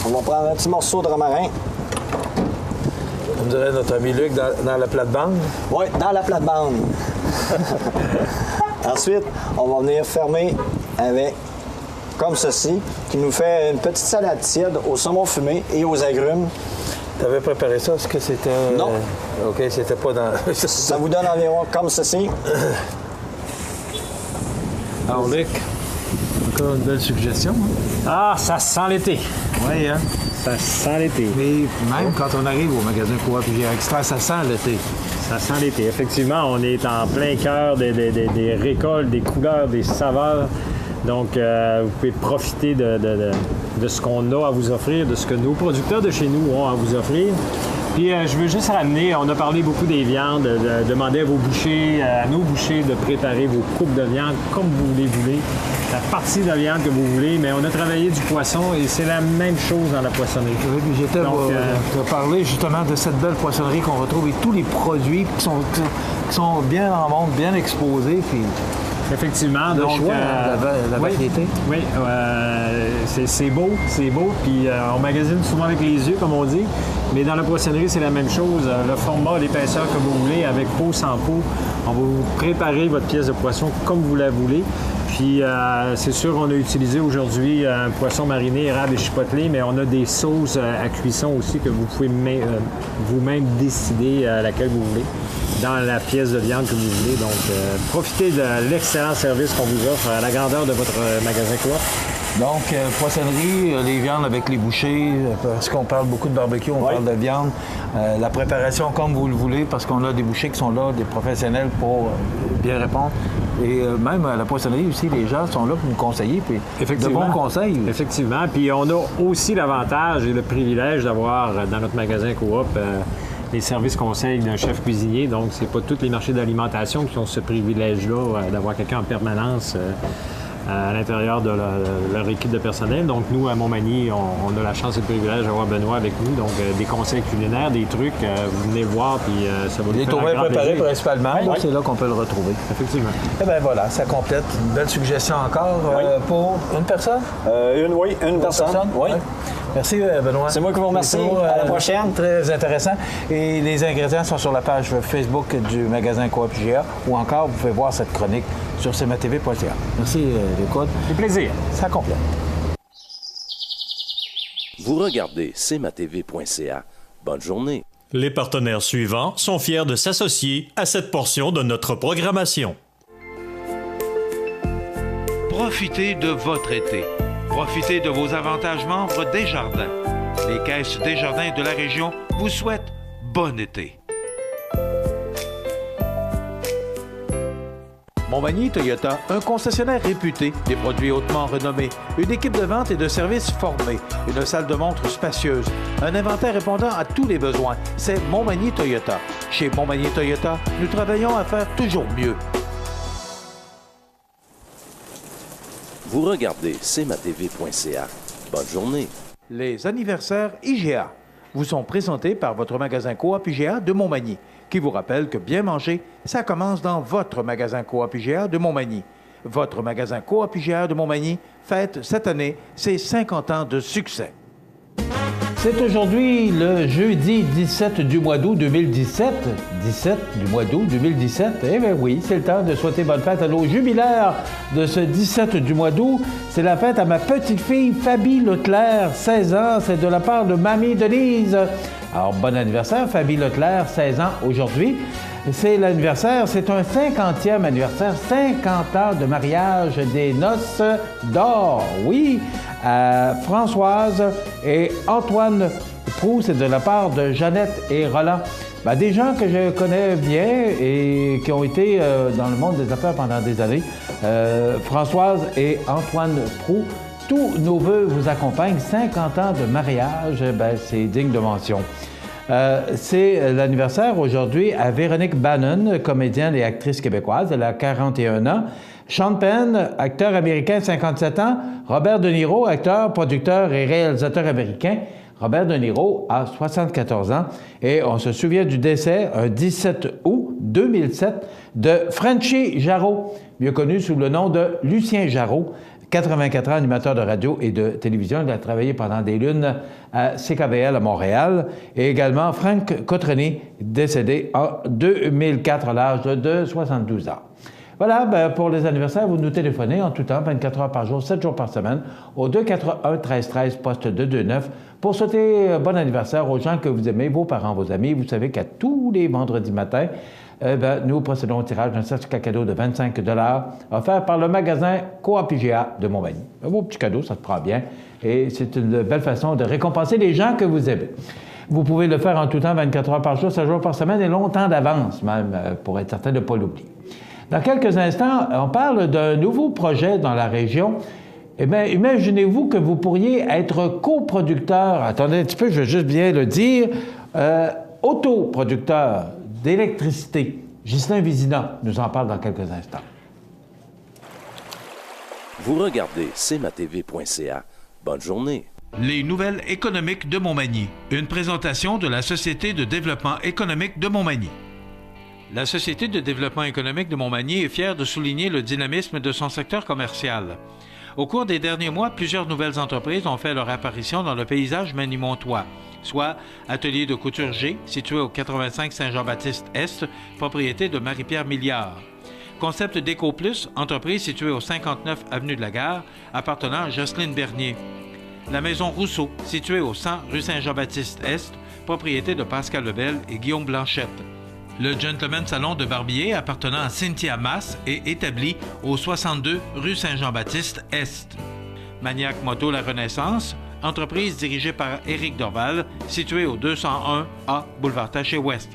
on va prendre un petit morceau de romarin. On dirait notre ami Luc dans la plate-bande. Oui, dans la plate-bande. Ensuite, on va venir fermer avec, comme ceci, qui nous fait une petite salade tiède au saumon fumé et aux agrumes. Tu avais préparé ça? Est-ce que c'était... Non. OK, c'était pas dans... Ça vous donne environ comme ceci. Alors, Luc, encore une belle suggestion. Hein? Ah, ça sent l'été. Oui, hein? Ça sent l'été. Mais même quand on arrive au magasin Coop IGA Extra, ça sent l'été. Ça sent l'été. Effectivement, on est en plein cœur des récoltes, des couleurs, des saveurs. Donc, vous pouvez profiter de ce qu'on a à vous offrir, de ce que nos producteurs de chez nous ont à vous offrir. Puis, je veux juste ramener, on a parlé beaucoup des viandes, de demander à vos bouchers, à nos bouchers de préparer vos coupes de viande comme vous voulez, la partie de viande que vous voulez, mais on a travaillé du poisson et c'est la même chose dans la poissonnerie. Oui, puis j'étais te parler justement de cette belle poissonnerie qu'on retrouve et tous les produits qui sont bien en monde, bien exposés. Puis... Effectivement. Le donc, choix, la variété. Oui, c'est beau, puis on magasine souvent avec les yeux, comme on dit, mais dans la poissonnerie, c'est la même chose. Le format, l'épaisseur que vous voulez, avec peau, sans peau, on va vous préparer votre pièce de poisson comme vous la voulez. Puis, c'est sûr, on a utilisé aujourd'hui un poisson mariné, érable et chipotelé, mais on a des sauces à cuisson aussi que vous pouvez vous-même décider à laquelle vous voulez, dans la pièce de viande que vous voulez. Donc, profitez de l'excellent service qu'on vous offre à la grandeur de votre magasin Coop. Donc, poissonnerie, les viandes avec les bouchers, parce qu'on parle beaucoup de barbecue, on parle de viande. La préparation comme vous le voulez, parce qu'on a des bouchers qui sont là, des professionnels pour bien répondre. Et même à la poissonnerie aussi, les gens sont là pour nous conseiller, puis de bons conseils. Effectivement. Puis on a aussi l'avantage et le privilège d'avoir dans notre magasin Coop les services conseils d'un chef cuisinier. Donc, c'est pas tous les marchés d'alimentation qui ont ce privilège-là d'avoir quelqu'un en permanence à l'intérieur de leur équipe de personnel. Donc, nous, à Montmagny, on a la chance et le privilège d'avoir Benoît avec nous. Donc, des conseils culinaires, des trucs, vous venez voir, puis ça va nous faire un grand plaisir. Les préparés principalement, c'est là qu'on peut le retrouver. Effectivement. Eh bien voilà, ça complète une belle suggestion encore pour une personne? Une personne. Oui. Merci, Benoît. C'est moi qui vous remercie. À la prochaine. Très intéressant. Et les ingrédients sont sur la page Facebook du magasin Coop IGA ou encore, vous pouvez voir cette chronique sur cmatv.ca. Merci, Luc. Du plaisir. Ça complète. Vous regardez cmatv.ca. Bonne journée. Les partenaires suivants sont fiers de s'associer à cette portion de notre programmation. Profitez de votre été. Profitez de vos avantages membres Desjardins. Les caisses Desjardins de la région vous souhaitent bon été. Montmagny Toyota, un concessionnaire réputé, des produits hautement renommés, une équipe de vente et de services formée, une salle de montre spacieuse, un inventaire répondant à tous les besoins. C'est Montmagny Toyota. Chez Montmagny Toyota, nous travaillons à faire toujours mieux. Vous regardez cmatv.ca. Bonne journée. Les anniversaires IGA vous sont présentés par votre magasin Coop IGA de Montmagny, qui vous rappelle que bien manger, ça commence dans votre magasin Coop IGA de Montmagny. Votre magasin Coop IGA de Montmagny fête cette année ses 50 ans de succès. C'est aujourd'hui le jeudi 17 du mois d'août 2017. 17 du mois d'août 2017. Eh bien oui, c'est le temps de souhaiter bonne fête à nos jubilaires de ce 17 du mois d'août. C'est la fête à ma petite-fille Fabie Leclerc, 16 ans. C'est de la part de Mamie Denise. Alors, bon anniversaire, Fabie Leclerc, 16 ans aujourd'hui. C'est l'anniversaire, c'est un 50e anniversaire, 50 ans de mariage des noces d'or. Oui, Françoise et Antoine Proux, c'est de la part de Jeannette et Roland. Ben, des gens que je connais bien et qui ont été dans le monde des affaires pendant des années. Françoise et Antoine Proux, tous nos vœux vous accompagnent. 50 ans de mariage, ben, c'est digne de mention. C'est l'anniversaire aujourd'hui à Véronique Bannon, comédienne et actrice québécoise. Elle a 41 ans. Sean Penn, acteur américain, 57 ans. Robert De Niro, acteur, producteur et réalisateur américain. Robert De Niro a 74 ans. Et on se souvient du décès, un 17 août 2007, de Frenchy Jarreau, mieux connu sous le nom de Lucien Jarreau. 84 ans, animateur de radio et de télévision. Il a travaillé pendant des lunes à CKVL à Montréal. Et également Franck Cotrené, décédé en 2004 à l'âge de 72 ans. Voilà, bien, pour les anniversaires, vous nous téléphonez en tout temps, 24 heures par jour, 7 jours par semaine, au 281-1313, poste 229, pour souhaiter bon anniversaire aux gens que vous aimez, vos parents, vos amis. Vous savez qu'à tous les vendredis matins, nous procédons au tirage d'un certificat cadeau de 25 $ offert par le magasin Coop IGA de Montmagny. Un beau petit cadeau, ça se prend bien, et c'est une belle façon de récompenser les gens que vous aimez. Vous pouvez le faire en tout temps, 24 heures par jour, 7 jours par semaine, et longtemps d'avance même, pour être certain de ne pas l'oublier. Dans quelques instants, on parle d'un nouveau projet dans la région. Eh bien, imaginez-vous que vous pourriez être coproducteur, attendez un petit peu, je vais juste bien le dire, autoproducteur d'électricité. Ghislain Vézina nous en parle dans quelques instants. Vous regardez cmatv.ca. Bonne journée. Les nouvelles économiques de Montmagny. Une présentation de la Société de développement économique de Montmagny. La Société de développement économique de Montmagny est fière de souligner le dynamisme de son secteur commercial. Au cours des derniers mois, plusieurs nouvelles entreprises ont fait leur apparition dans le paysage magny-montois, soit Atelier de couture G, situé au 85 Saint-Jean-Baptiste-Est, propriété de Marie-Pierre Milliard. Concept Déco Plus, entreprise située au 59 Avenue de la Gare, appartenant à Jocelyne Bernier. La Maison Rousseau, située au 100 rue Saint-Jean-Baptiste-Est, propriété de Pascal Lebel et Guillaume Blanchette. Le Gentleman Salon de Barbier, appartenant à Cynthia Masse et établi au 62 rue Saint-Jean-Baptiste-Est. Maniac Moto La Renaissance, entreprise dirigée par Éric Dorval, située au 201A boulevard Taché-Ouest.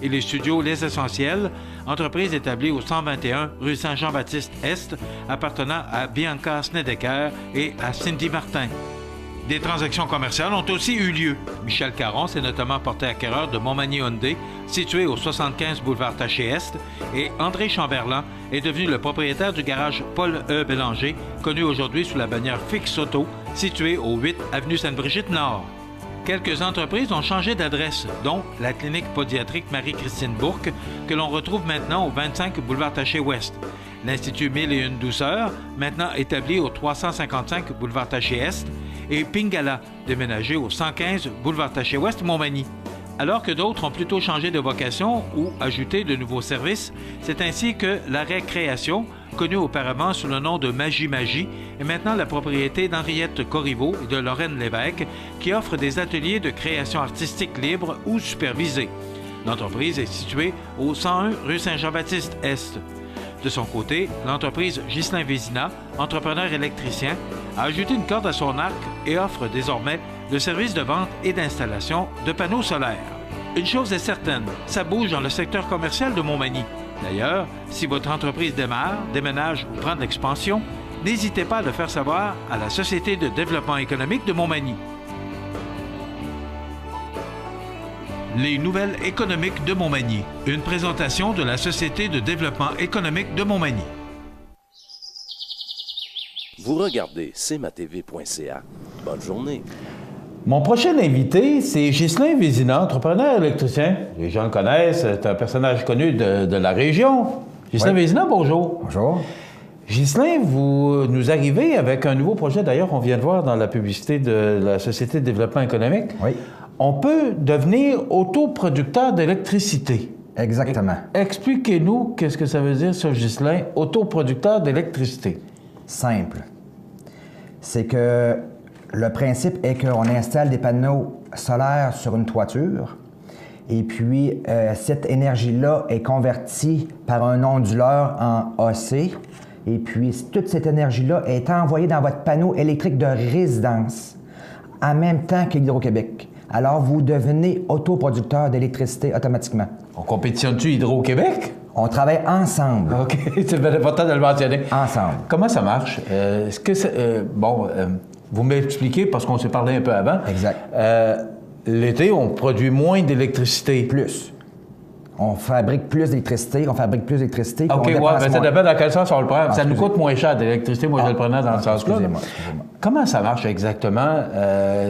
Et les studios Les Essentiels, entreprise établie au 121 rue Saint-Jean-Baptiste-Est, appartenant à Bianca Snedeker et à Cindy Martin. Des transactions commerciales ont aussi eu lieu. Michel Caron s'est notamment porté acquéreur de Montmagny Hyundai, situé au 75 boulevard Taché-Est, et André Chamberlain est devenu le propriétaire du garage Paul E. Bélanger, connu aujourd'hui sous la bannière Fix Auto, situé au 8 avenue Sainte-Brigitte-Nord. Quelques entreprises ont changé d'adresse, dont la clinique pédiatrique Marie-Christine Bourque, que l'on retrouve maintenant au 25 boulevard Taché-Ouest. L'Institut 1001 Douceur, maintenant établi au 355 boulevard Taché-Est, et Pingala, déménagé au 115 boulevard Taché-Ouest, Montmagny. Alors que d'autres ont plutôt changé de vocation ou ajouté de nouveaux services, c'est ainsi que la Récréation, connue auparavant sous le nom de Magie, est maintenant la propriété d'Henriette Corriveau et de Lorraine Lévesque, qui offrent des ateliers de création artistique libre ou supervisés. L'entreprise est située au 101 rue Saint-Jean-Baptiste-Est. De son côté, l'entreprise Ghislain Vézina, entrepreneur électricien, a ajouté une corde à son arc et offre désormais le service de vente et d'installation de panneaux solaires. Une chose est certaine, ça bouge dans le secteur commercial de Montmagny. D'ailleurs, si votre entreprise démarre, déménage ou prend de l'expansion, n'hésitez pas à le faire savoir à la Société de développement économique de Montmagny. Les nouvelles économiques de Montmagny. Une présentation de la Société de développement économique de Montmagny. Vous regardez cmatv.ca. Bonne journée. Mon prochain invité, c'est Ghislain Vézina, entrepreneur électricien. Les gens le connaissent, c'est un personnage connu de la région. Ghislain Vézina, bonjour. Bonjour. Ghislain, vous nous arrivez avec un nouveau projet. D'ailleurs, on vient de voir dans la publicité de la Société de développement économique. Oui. On peut devenir autoproducteur d'électricité. Exactement. Expliquez-nous qu'est-ce que ça veut dire, ça, Ghislain, autoproducteur d'électricité. Simple. C'est que le principe est qu'on installe des panneaux solaires sur une toiture et puis cette énergie-là est convertie par un onduleur en AC et puis toute cette énergie-là est envoyée dans votre panneau électrique de résidence en même temps que l'Hydro-Québec. Alors, vous devenez autoproducteur d'électricité automatiquement. On compétitionne-tu Hydro-Québec? On travaille ensemble. OK, c'est bien important de le mentionner. Ensemble. Comment ça marche? Est-ce que c'est... vous m'expliquez, parce qu'on s'est parlé un peu avant. Exact. l'été, on produit moins d'électricité. Plus. On fabrique plus d'électricité, OK, ouais, mais ça dépend dans quel sens on le prend. Ça nous coûte moins cher d'électricité, moi je le prenais dans le sens-là. Excusez-moi. Comment ça marche exactement?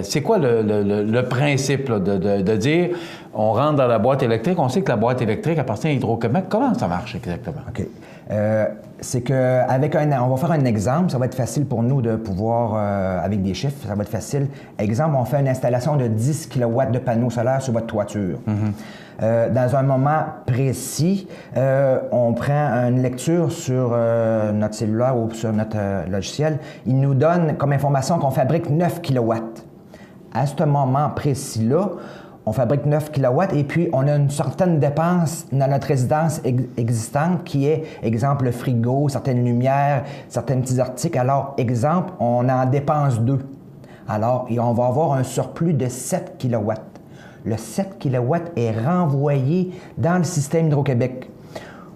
C'est quoi le principe là, de dire on rentre dans la boîte électrique, on sait que la boîte électrique appartient à Hydro-Québec. Comment ça marche exactement? OK. C'est qu'avec on va faire un exemple, ça va être facile pour nous de pouvoir, avec des chiffres, ça va être facile. Exemple, on fait une installation de 10 kW de panneaux solaires sur votre toiture. Dans un moment précis, on prend une lecture sur notre cellulaire ou sur notre logiciel. Il nous donne comme information qu'on fabrique 9 kW. À ce moment précis-là, on fabrique 9 kW et puis on a une certaine dépense dans notre résidence existante qui est, exemple, le frigo, certaines lumières, certains petits articles. Alors, exemple, on en dépense 2. Alors, et on va avoir un surplus de 7 kW. Le 7 kW est renvoyé dans le système Hydro-Québec.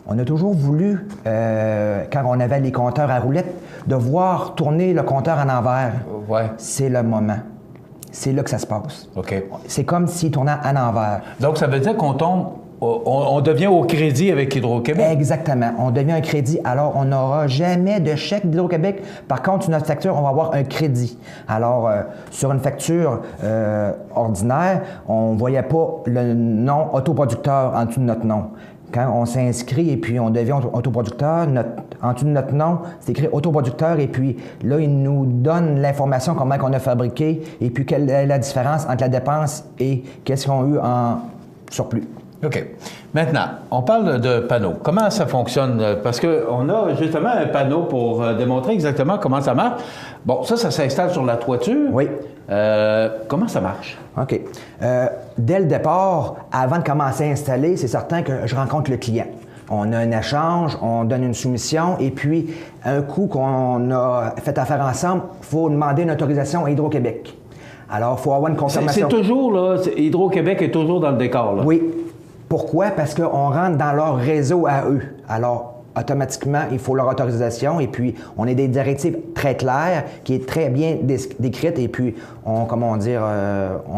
On a toujours voulu, quand on avait les compteurs à roulettes, de voir tourner le compteur en envers. Ouais. C'est le moment. C'est là que ça se passe. OK. C'est comme s'il tournait à l'envers. Donc, ça veut dire qu'on tombe, on devient au crédit avec Hydro-Québec? Exactement. On devient un crédit. Alors, on n'aura jamais de chèque d'Hydro-Québec. Par contre, sur notre facture, on va avoir un crédit. Alors, sur une facture ordinaire, on ne voyait pas le nom autoproducteur en dessous de notre nom. Quand on s'inscrit et puis on devient autoproducteur, en dessous de notre nom, c'est écrit autoproducteur et puis là, il nous donne l'information comment on a fabriqué et puis quelle est la différence entre la dépense et qu'est-ce qu'on a eu en surplus. OK. Maintenant, on parle de panneaux. Comment ça fonctionne? Parce qu'on a justement un panneau pour démontrer exactement comment ça marche. Bon, ça s'installe sur la toiture. Oui. Comment ça marche? OK. Dès le départ, avant de commencer à installer, c'est certain que je rencontre le client. On a un échange, on donne une soumission, et puis, un coup qu'on a fait affaire ensemble, il faut demander une autorisation à Hydro-Québec. Alors, il faut avoir une confirmation. C'est toujours, là, Hydro-Québec est toujours dans le décor, là. Oui. Pourquoi? Parce qu'on rentre dans leur réseau à eux. Alors, automatiquement, il faut leur autorisation et puis on a des directives très claires qui est très bien décrites et puis on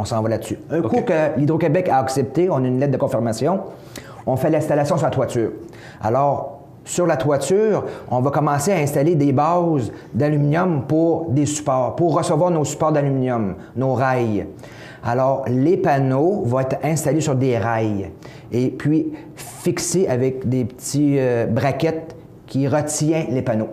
s'en va là-dessus. Un coup que l'Hydro-Québec a accepté, on a une lettre de confirmation, on fait l'installation sur la toiture. Alors, sur la toiture, on va commencer à installer des bases d'aluminium pour des supports, pour recevoir nos supports d'aluminium, nos rails. Alors, les panneaux vont être installés sur des rails et puis fixés avec des petits braquettes qui retiennent les panneaux.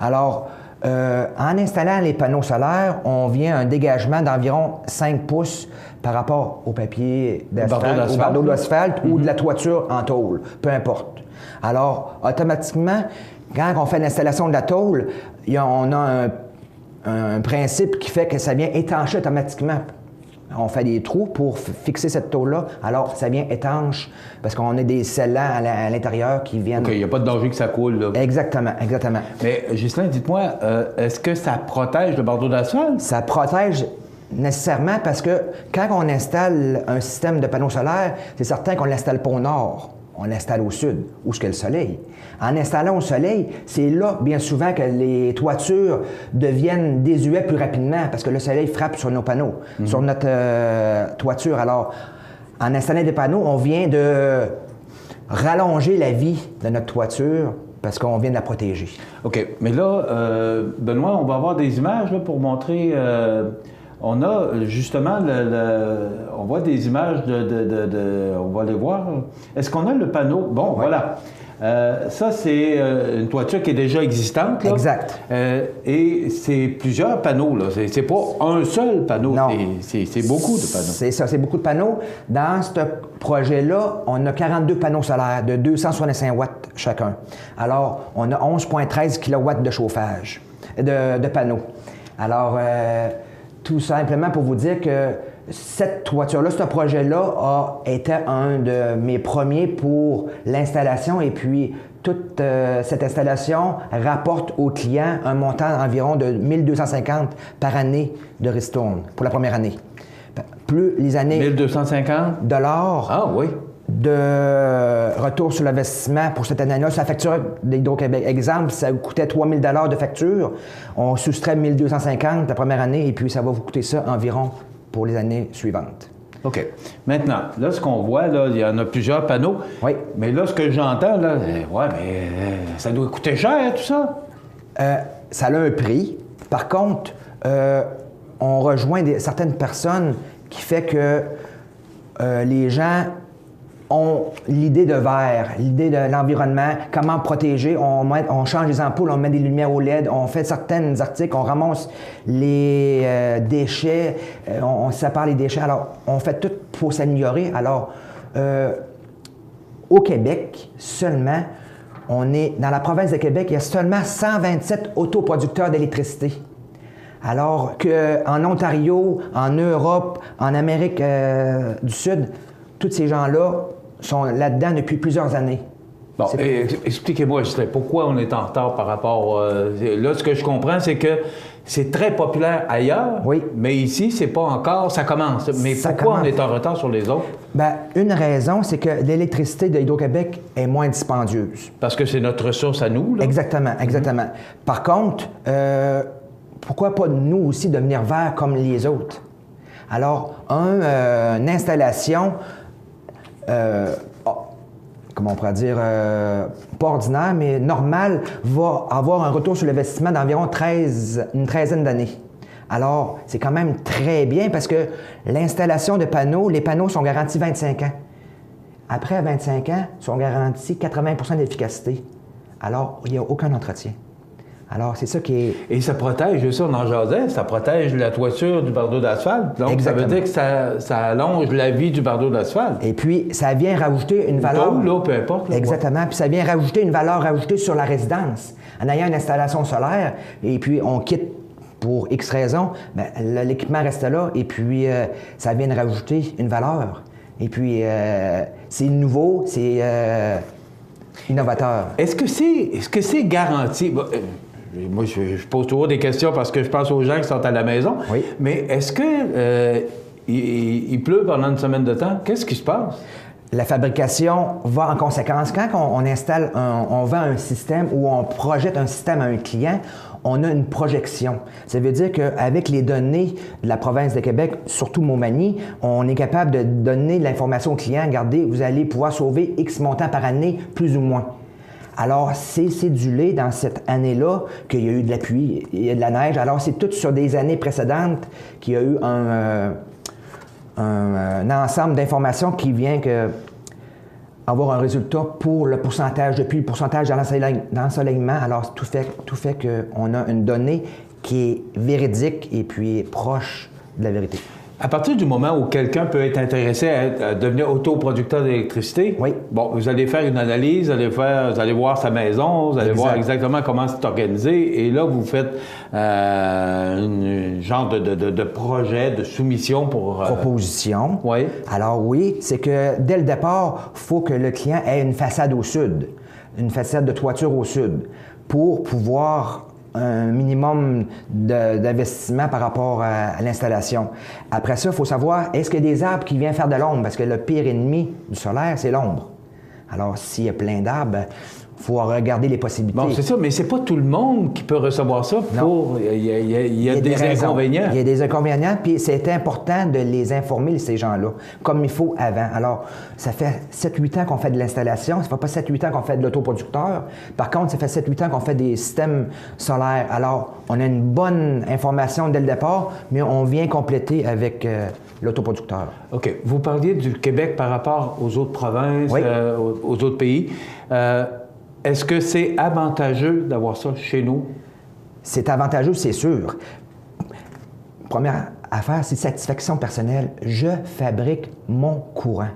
Alors, en installant les panneaux solaires, on vient à un dégagement d'environ 5 pouces par rapport au papier d'asphalte, au bardeau d'asphalte ou de la toiture en tôle, peu importe. Alors, automatiquement, quand on fait l'installation de la tôle, on a un principe qui fait que ça vient étancher automatiquement. On fait des trous pour fixer cette tôle-là. Alors, ça vient étanche parce qu'on a des scellants à l'intérieur qui viennent... OK, il n'y a pas de danger que ça coule, là. Exactement, exactement. Mais, Ghislain, dites-moi, est-ce que ça protège le bardeau d'asphalte? Ça protège nécessairement parce que quand on installe un système de panneaux solaires, c'est certain qu'on ne l'installe pas au nord. On l'installe au sud, où est-ce qu'il y a le soleil. En installant au soleil, c'est là, bien souvent, que les toitures deviennent désuètes plus rapidement parce que le soleil frappe sur nos panneaux, sur notre toiture. Alors, en installant des panneaux, on vient de rallonger la vie de notre toiture parce qu'on vient de la protéger. OK. Mais là, Benoît, on va avoir des images là, pour montrer... on a justement, on voit des images on va les voir. Est-ce qu'on a le panneau? Bon, oui. Voilà. Ça, c'est une toiture qui est déjà existante. Là. Exact. Et c'est plusieurs panneaux. Là. C'est pas un seul panneau. Non. C'est beaucoup de panneaux. C'est ça, c'est beaucoup de panneaux. Dans ce projet-là, on a 42 panneaux solaires de 265 watts chacun. Alors, on a 11,13 kW de chauffage, de panneaux. Alors, tout simplement pour vous dire que cette toiture-là, ce projet-là a été un de mes premiers pour l'installation et puis toute cette installation rapporte aux clients un montant d'environ de 1250 par année de ristourne pour la première année. Plus les années... 1250 $? Ah oui. De retour sur l'investissement pour cette année-là. Sa facture d'Hydro-Québec, exemple, ça vous coûtait 3 000 $ de facture. On soustrait 1 250 la première année et puis ça va vous coûter ça environ pour les années suivantes. OK. Maintenant, là, ce qu'on voit, là, il y en a plusieurs panneaux. Oui. Mais là, ce que j'entends, là, ça doit coûter cher, tout ça. Ça a un prix. Par contre, on rejoint certaines personnes qui fait que les gens ont l'idée de verre, l'idée de l'environnement, comment protéger. On change les ampoules, on met des lumières au LED, on fait certains articles, on ramasse les déchets, on sépare les déchets. Alors, on fait tout pour s'améliorer. Alors, au Québec seulement, dans la province de Québec, il y a seulement 127 autoproducteurs d'électricité. Alors qu'en Ontario, en Europe, en Amérique du Sud, tous ces gens-là sont là-dedans depuis plusieurs années. Bon, expliquez-moi, pourquoi on est en retard par rapport... là, ce que je comprends, c'est que c'est très populaire ailleurs, oui. Mais ici, c'est pas encore... Ça commence. Mais pourquoi on est en retard sur les autres? Bien, une raison, c'est que l'électricité de Hydro-Québec est moins dispendieuse. Parce que c'est notre ressource à nous, là? Exactement, exactement. Par contre, pourquoi pas nous aussi devenir verts comme les autres? Alors, une installation... comment on pourrait dire, pas ordinaire, mais normal, va avoir un retour sur l'investissement d'environ une treizaine d'années. Alors, c'est quand même très bien parce que l'installation de panneaux, les panneaux sont garantis 25 ans. Après 25 ans, sont garantis 80 d'efficacité. Alors, il n'y a aucun entretien. Alors, c'est ça qui est... Et ça protège, ça, on en jasait, ça protège la toiture du bardeau d'asphalte. Donc, exactement. Ça veut dire que ça allonge la vie du bardeau d'asphalte. Et puis, ça vient rajouter une valeur... Là, peu importe. Là, exactement. Puis, ça vient rajouter une valeur ajoutée sur la résidence. En ayant une installation solaire, et puis on quitte pour X raisons, bien, l'équipement reste là, et puis ça vient de rajouter une valeur. Et puis, c'est nouveau, c'est innovateur. Est-ce que c'est garanti... Bon, moi, je pose toujours des questions parce que je pense aux gens qui sont à la maison. Oui. Mais est-ce que il pleut pendant une semaine de temps? Qu'est-ce qui se passe? La fabrication va en conséquence. Quand on installe, on vend un système ou on projette un système à un client, on a une projection. Ça veut dire qu'avec les données de la province de Québec, surtout Montmagny, on est capable de donner l'information au client. Regardez, vous allez pouvoir sauver X montant par année, plus ou moins. Alors, c'est cédulé dans cette année-là qu'il y a eu de la pluie, il y a de la neige. Alors, c'est tout sur des années précédentes qu'il y a eu un ensemble d'informations qui vient avoir un résultat pour le pourcentage de pluie, le pourcentage d'ensoleillement. Alors, tout fait qu'on a une donnée qui est véridique et puis proche de la vérité. À partir du moment où quelqu'un peut être intéressé à devenir autoproducteur d'électricité, oui. Bon, vous allez faire une analyse, vous allez voir sa maison, vous allez voir exactement comment c'est organisé, et là, vous faites un genre de projet, de soumission pour... Proposition. Oui. Alors oui, c'est que dès le départ, il faut que le client ait une façade au sud, une façade de toiture au sud, pour pouvoir... un minimum d'investissement par rapport à l'installation. Après ça, il faut savoir, est-ce qu'il y a des arbres qui viennent faire de l'ombre? Parce que le pire ennemi du solaire, c'est l'ombre. Alors, s'il y a plein d'arbres, il faut regarder les possibilités. Bon, c'est ça, mais c'est pas tout le monde qui peut recevoir ça. Il y a des inconvénients. Il y a des inconvénients, puis c'est important de les informer, ces gens-là, comme il faut avant. Alors, ça fait 7-8 ans qu'on fait de l'installation, ça fait pas 7-8 ans qu'on fait de l'autoproducteur. Par contre, ça fait 7-8 ans qu'on fait des systèmes solaires. Alors, on a une bonne information dès le départ, mais on vient compléter avec l'autoproducteur. OK. Vous parliez du Québec par rapport aux autres provinces, oui. Aux autres pays. Est-ce que c'est avantageux d'avoir ça chez nous? C'est avantageux, c'est sûr. Première affaire, c'est satisfaction personnelle. Je fabrique mon courant.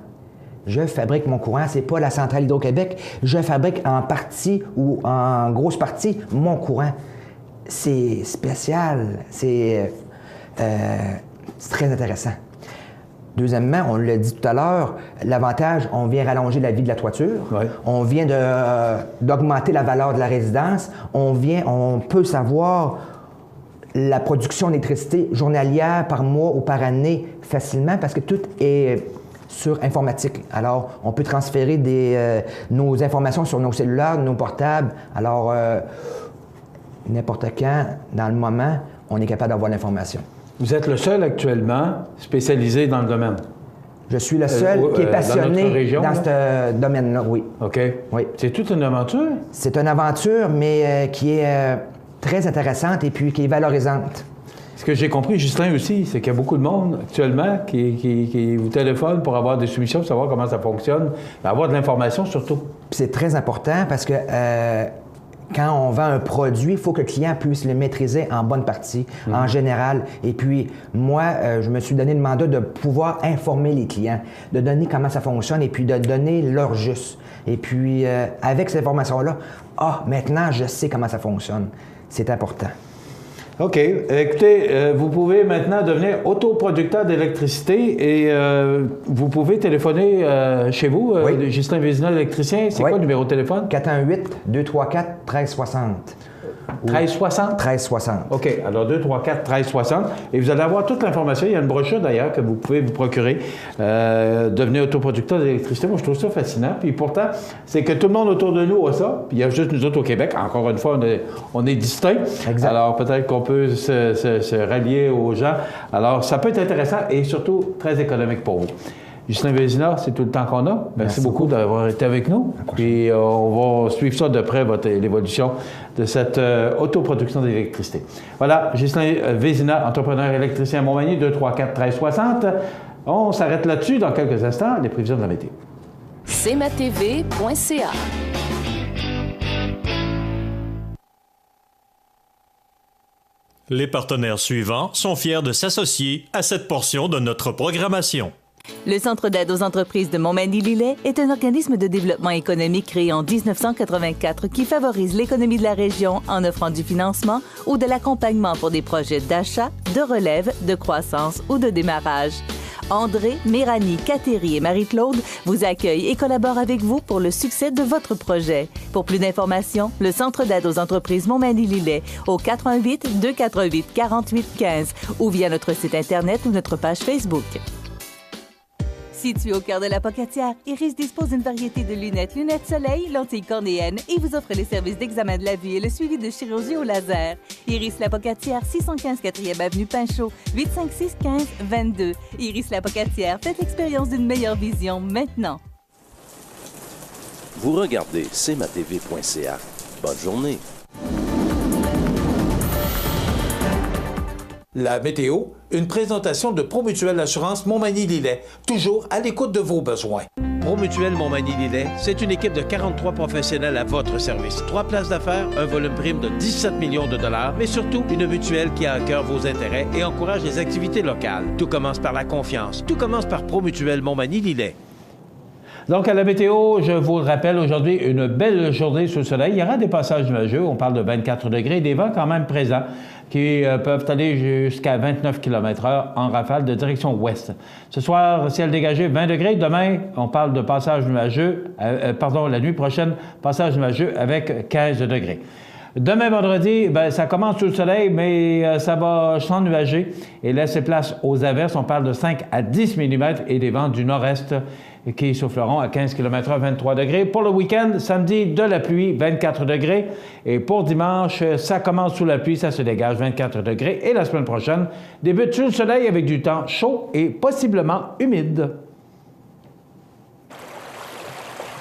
Je fabrique mon courant, c'est pas la centrale Hydro-Québec. Je fabrique en partie ou en grosse partie mon courant. C'est spécial, c'est très intéressant. Deuxièmement, on l'a dit tout à l'heure, l'avantage, on vient rallonger la vie de la toiture, oui. On vient d'augmenter la valeur de la résidence, on peut savoir la production d'électricité journalière par mois ou par année facilement parce que tout est sur informatique. Alors, on peut transférer nos informations sur nos cellulaires, nos portables. Alors, n'importe quand, dans le moment, on est capable d'avoir l'information. Vous êtes le seul actuellement spécialisé dans le domaine? Je suis le seul qui est passionné dans ce domaine-là, oui. OK. Oui. C'est toute une aventure? C'est une aventure, mais qui est très intéressante et puis qui est valorisante. Ce que j'ai compris, Justin aussi, c'est qu'il y a beaucoup de monde actuellement qui vous téléphone pour avoir des soumissions, pour savoir comment ça fonctionne, avoir de l'information surtout. C'est très important parce que quand on vend un produit, il faut que le client puisse le maîtriser en bonne partie, en général. Et puis, moi, je me suis donné le mandat de pouvoir informer les clients, de donner comment ça fonctionne et puis de donner l'heure juste. Et puis, avec cette information-là, maintenant, je sais comment ça fonctionne. C'est important. OK. Écoutez, vous pouvez maintenant devenir autoproducteur d'électricité et vous pouvez téléphoner chez vous, Justin Vézina, électricien. C'est quoi le numéro de téléphone? 418-234-1360. 1360? 1360. OK. Alors, 234-1360. Et vous allez avoir toute l'information. Il y a une brochure, d'ailleurs, que vous pouvez vous procurer. Devenir autoproducteur d'électricité. Moi, je trouve ça fascinant. Puis pourtant, c'est que tout le monde autour de nous a ça. Puis il y a juste nous autres au Québec. Encore une fois, on est distincts. Exact. Alors, peut-être qu'on peut se rallier aux gens. Alors, ça peut être intéressant et surtout très économique pour vous. Justin Vézina, c'est tout le temps qu'on a. Merci beaucoup d'avoir été avec nous. Puis on va suivre ça de près, l'évolution de cette autoproduction d'électricité. Voilà, Justin Vézina, entrepreneur électricien à Montmagny, 234-1360. On s'arrête là-dessus dans quelques instants, les prévisions de la météo. cmatv.ca. Les partenaires suivants sont fiers de s'associer à cette portion de notre programmation. Le Centre d'aide aux entreprises de Montmagny-Lillet est un organisme de développement économique créé en 1984 qui favorise l'économie de la région en offrant du financement ou de l'accompagnement pour des projets d'achat, de relève, de croissance ou de démarrage. André, Méranie, Cathérie et Marie-Claude vous accueillent et collaborent avec vous pour le succès de votre projet. Pour plus d'informations, le Centre d'aide aux entreprises Montmagny-Lillet au 418-248-4815 ou via notre site Internet ou notre page Facebook. Situé au cœur de la Pocatière, Iris dispose d'une variété de lunettes soleil, lentilles cornéennes et vous offre les services d'examen de la vue et le suivi de chirurgie au laser. Iris la Pocatière, 615 4e Avenue Pinchot, 856-15-22. Iris la Pocatière, faites l'expérience d'une meilleure vision maintenant. Vous regardez cmatv.ca. Bonne journée. La météo, une présentation de Promutuelle Assurance Montmagny-Lillet, toujours à l'écoute de vos besoins. Promutuelle Montmagny-Lillet, c'est une équipe de 43 professionnels à votre service. 3 places d'affaires, un volume prime de 17 millions de dollars, mais surtout une mutuelle qui a à cœur vos intérêts et encourage les activités locales. Tout commence par la confiance. Tout commence par Promutuelle Montmagny-Lillet. Donc, à la météo, je vous le rappelle, aujourd'hui, une belle journée sous le soleil. Il y aura des passages nuageux. On parle de 24 degrés. Des vents quand même présents qui peuvent aller jusqu'à 29 km/h en rafale de direction ouest. Ce soir, ciel dégagé, 20 degrés. Demain, on parle de passages nuageux. La nuit prochaine, passage nuageux avec 15 degrés. Demain, vendredi, ça commence sous le soleil, mais ça va s'ennuager et laisser place aux averses. On parle de 5 à 10 mm et des vents du nord-est qui souffleront à 15 km/h, 23 degrés. Pour le week-end, samedi, de la pluie, 24 degrés. Et pour dimanche, ça commence sous la pluie, ça se dégage, 24 degrés. Et la semaine prochaine, débute sous le soleil avec du temps chaud et possiblement humide.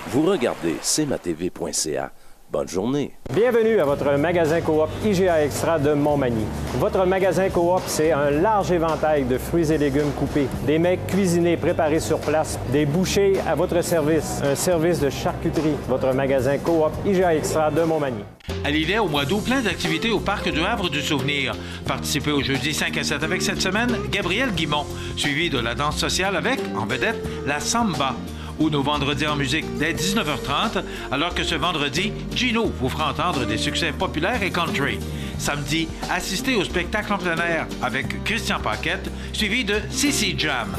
Vous regardez cmatv.ca. Bonne journée. Bienvenue à votre magasin Coop IGA Extra de Montmagny. Votre magasin Coop, c'est un large éventail de fruits et légumes coupés, des mets cuisinés préparés sur place, des bouchées à votre service, un service de charcuterie. Votre magasin Coop IGA Extra de Montmagny. À Lillet, au mois d'août, plein d'activités au Parc du Havre du Souvenir. Participez au jeudi 5 à 7 avec cette semaine Gabriel Guimont, suivi de la danse sociale avec, en vedette, la Samba. Ou nos vendredis en musique dès 19h30, alors que ce vendredi, Gino vous fera entendre des succès populaires et country. Samedi, assistez au spectacle en plein air avec Christian Paquette, suivi de CC Jam.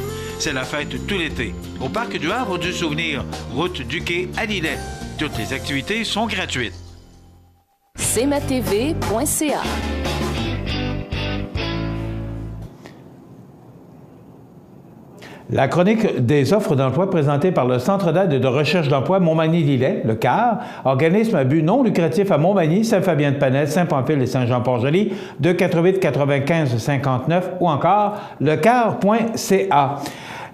C'est la fête tout l'été, au Parc du Havre du Souvenir, route du Quai à Lillet. Toutes les activités sont gratuites. cmatv.ca. La chronique des offres d'emploi présentée par le Centre d'aide et de recherche d'emploi Montmagny-Lillet, le CAR, organisme à but non lucratif à Montmagny, Saint-Fabien-de-Panel, Saint-Pamphile et Saint-Jean-Port-Joli, 248-95-59 ou encore le car.ca.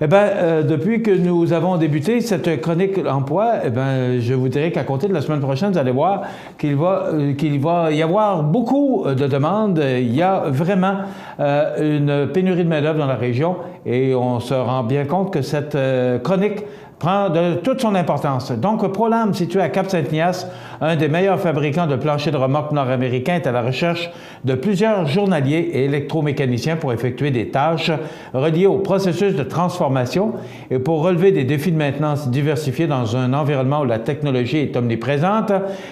Eh bien, depuis que nous avons débuté cette chronique emploi, eh bien, je vous dirais qu'à compter de la semaine prochaine, vous allez voir qu'il va y avoir beaucoup de demandes. Il y a vraiment une pénurie de main-d'œuvre dans la région et on se rend bien compte que cette chronique prend de toute son importance. Donc, ProLam, situé à Cap-Saint-Ignace, un des meilleurs fabricants de planchers de remorque nord-américains, est à la recherche de plusieurs journaliers et électromécaniciens pour effectuer des tâches reliées au processus de transformation et pour relever des défis de maintenance diversifiés dans un environnement où la technologie est omniprésente.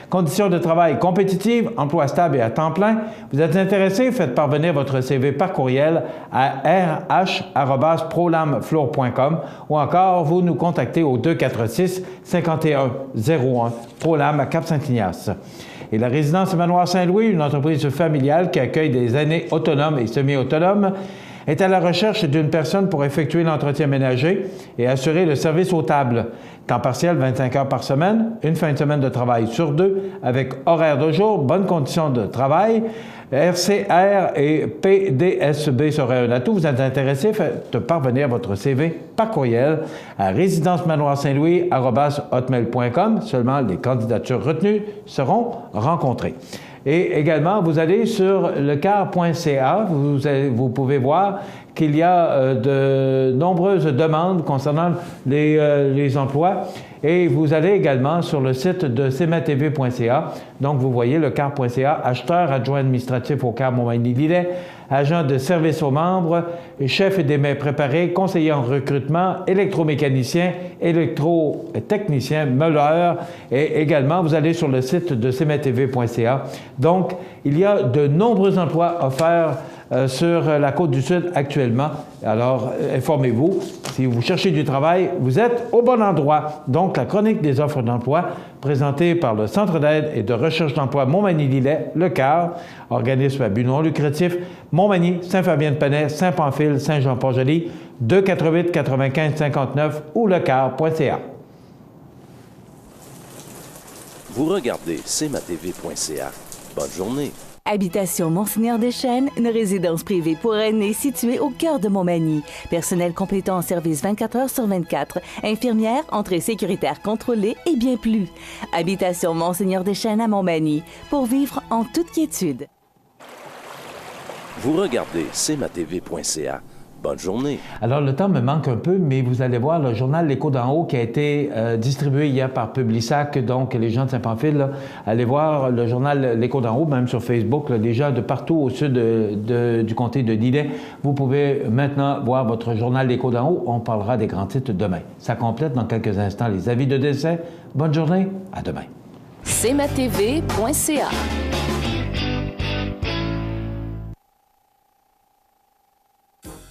Conditions de travail compétitives, emploi stable et à temps plein. Vous êtes intéressé? Faites parvenir votre CV par courriel à rh@prolamfloor.com ou encore vous nous contactez au 246-5101 ProLam à Cap-Saint-Ignace. Et la résidence Manoir Saint-Louis, une entreprise familiale qui accueille des aînés autonomes et semi-autonomes, est à la recherche d'une personne pour effectuer l'entretien ménager et assurer le service aux tables. Temps partiel, 25 heures par semaine, une fin de semaine de travail sur 2, avec horaire de jour, bonnes conditions de travail. RCR et PDSB seraient un atout. Vous êtes intéressé, faites parvenir votre CV par courriel à résidence-manoir-saint-louis@hotmail.com. Seulement les candidatures retenues seront rencontrées. Et également, vous allez sur lecar.ca, vous pouvez voir qu'il y a de nombreuses demandes concernant les emplois. Et vous allez également sur le site de cmatv.ca. Donc, vous voyez lecar.ca, acheteur adjoint administratif au CAR Montmagny-Lillet, agent de service aux membres, chef des mets préparés, conseiller en recrutement, électromécanicien, électrotechnicien, meuleur. Et également, vous allez sur le site de cmatv.ca. Donc, il y a de nombreux emplois offerts sur la Côte-du-Sud actuellement. Alors, informez-vous. Si vous cherchez du travail, vous êtes au bon endroit. Donc, la chronique des offres d'emploi présentée par le Centre d'aide et de recherche d'emploi Montmagny-Lillet, le CAR, organisme à but non lucratif, Montmagny, Saint-Fabien-de-Penay, Saint-Pamphile, Saint-Jean-Port-Joli, 248 95 59 ou lecar.ca. Vous regardez cmatv.ca. Bonne journée. Habitation Monseigneur-des-Chênes, une résidence privée pour aînés située au cœur de Montmagny. Personnel compétent en service 24 heures sur 24. Infirmière, entrée sécuritaire contrôlée et bien plus. Habitation Monseigneur-des-Chênes à Montmagny, pour vivre en toute quiétude. Vous regardez cmatv.ca. Bonne journée. Alors, le temps me manque un peu, mais vous allez voir le journal L'Écho d'en haut qui a été distribué hier par Publisac. Donc, les gens de Saint-Pamphile, là, allez voir le journal L'Écho d'en haut, même sur Facebook. Là, les gens de partout au sud du comté de Lillet, vous pouvez maintenant voir votre journal L'Écho d'en haut. On parlera des grands titres demain. Ça complète dans quelques instants les avis de décès. Bonne journée, à demain. cmatv.ca.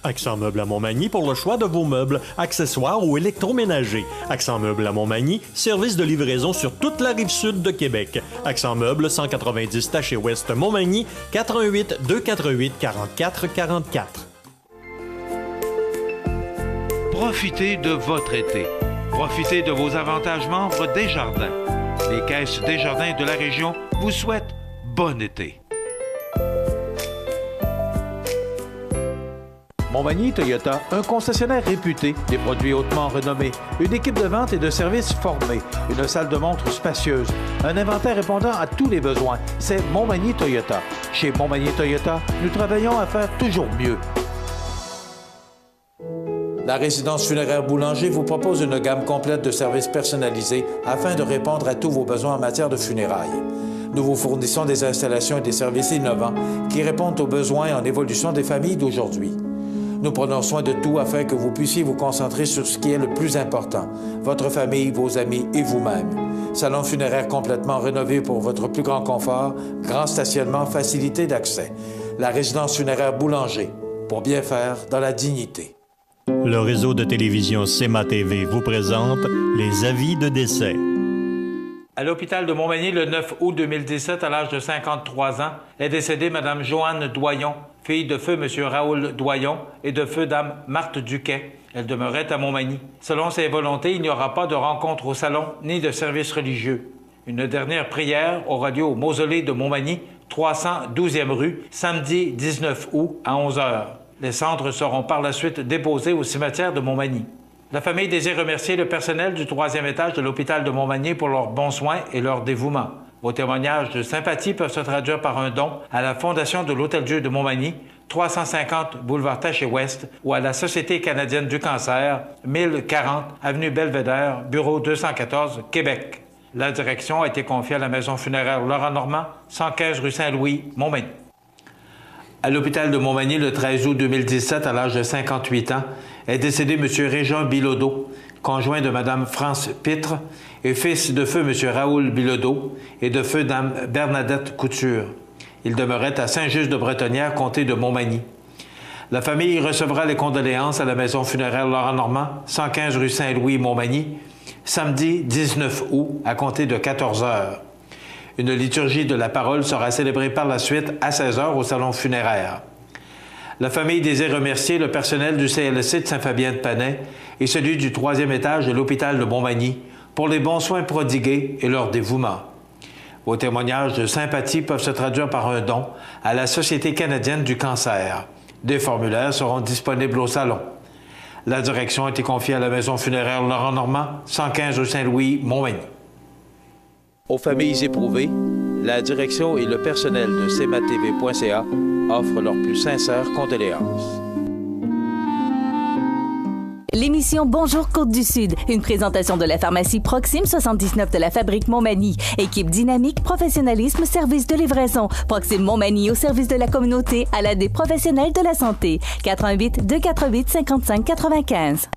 Accent Meubles à Montmagny pour le choix de vos meubles, accessoires ou électroménagers. Accent Meubles à Montmagny, service de livraison sur toute la rive sud de Québec. Accent Meubles, 190 Taché Ouest Montmagny, 88 248 44 44. Profitez de votre été. Profitez de vos avantages membres Desjardins. Les caisses Desjardins de la région vous souhaitent bon été. Montmagny Toyota, un concessionnaire réputé, des produits hautement renommés, une équipe de vente et de services formée, une salle de montre spacieuse, un inventaire répondant à tous les besoins. C'est Montmagny Toyota. Chez Montmagny Toyota, nous travaillons à faire toujours mieux. La résidence funéraire Boulanger vous propose une gamme complète de services personnalisés afin de répondre à tous vos besoins en matière de funérailles. Nous vous fournissons des installations et des services innovants qui répondent aux besoins en évolution des familles d'aujourd'hui. Nous prenons soin de tout afin que vous puissiez vous concentrer sur ce qui est le plus important, votre famille, vos amis et vous-même. Salon funéraire complètement rénové pour votre plus grand confort, grand stationnement, facilité d'accès. La résidence funéraire Boulanger, pour bien faire dans la dignité. Le réseau de télévision CMA-TV vous présente les avis de décès. À l'hôpital de Montmagny, le 9 août 2017, à l'âge de 53 ans, est décédée Mme Joanne Doyon, fille de feu M. Raoul Doyon et de feu Dame Marthe Duquet. Elle demeurait à Montmagny. Selon ses volontés, il n'y aura pas de rencontre au salon ni de service religieux. Une dernière prière aura lieu au mausolée de Montmagny, 312e rue, samedi 19 août à 11h. Les cendres seront par la suite déposées au cimetière de Montmagny. La famille désire remercier le personnel du 3e étage de l'hôpital de Montmagny pour leurs bons soins et leur dévouement. Vos témoignages de sympathie peuvent se traduire par un don à la Fondation de l'Hôtel-Dieu de Montmagny, 350 boulevard Taché-Ouest, ou à la Société canadienne du cancer, 1040 avenue Belvédère, bureau 214, Québec. La direction a été confiée à la maison funéraire Laurent Normand, 115 rue Saint-Louis, Montmagny. À l'hôpital de Montmagny, le 13 août 2017, à l'âge de 58 ans, est décédé M. Régent Bilodeau, conjoint de Mme France Pitre et fils de feu M. Raoul Bilodeau et de feu Dame Bernadette Couture. Il demeurait à Saint-Just-de-Bretonnière, comté de Montmagny. La famille recevra les condoléances à la maison funéraire Laurent Normand, 115 rue Saint-Louis, Montmagny, samedi 19 août, à compter de 14 heures. Une liturgie de la parole sera célébrée par la suite à 16 heures au salon funéraire. La famille désire remercier le personnel du CLSC de Saint-Fabien-de-Panay et celui du 3e étage de l'hôpital de Montmagny pour les bons soins prodigués et leur dévouement. Vos témoignages de sympathie peuvent se traduire par un don à la Société canadienne du cancer. Des formulaires seront disponibles au salon. La direction a été confiée à la maison funéraire Laurent Normand, 115 rue Saint-Louis, Montmagny. Aux familles éprouvées, la direction et le personnel de cmatv.ca offrent leurs plus sincères condoléances. L'émission Bonjour Côte-du-Sud, une présentation de la pharmacie Proxime 79 de la Fabrique Montmagny. Équipe dynamique, professionnalisme, service de livraison. Proxime Montmagny au service de la communauté à l'aide des professionnels de la santé. 88 248 55 95.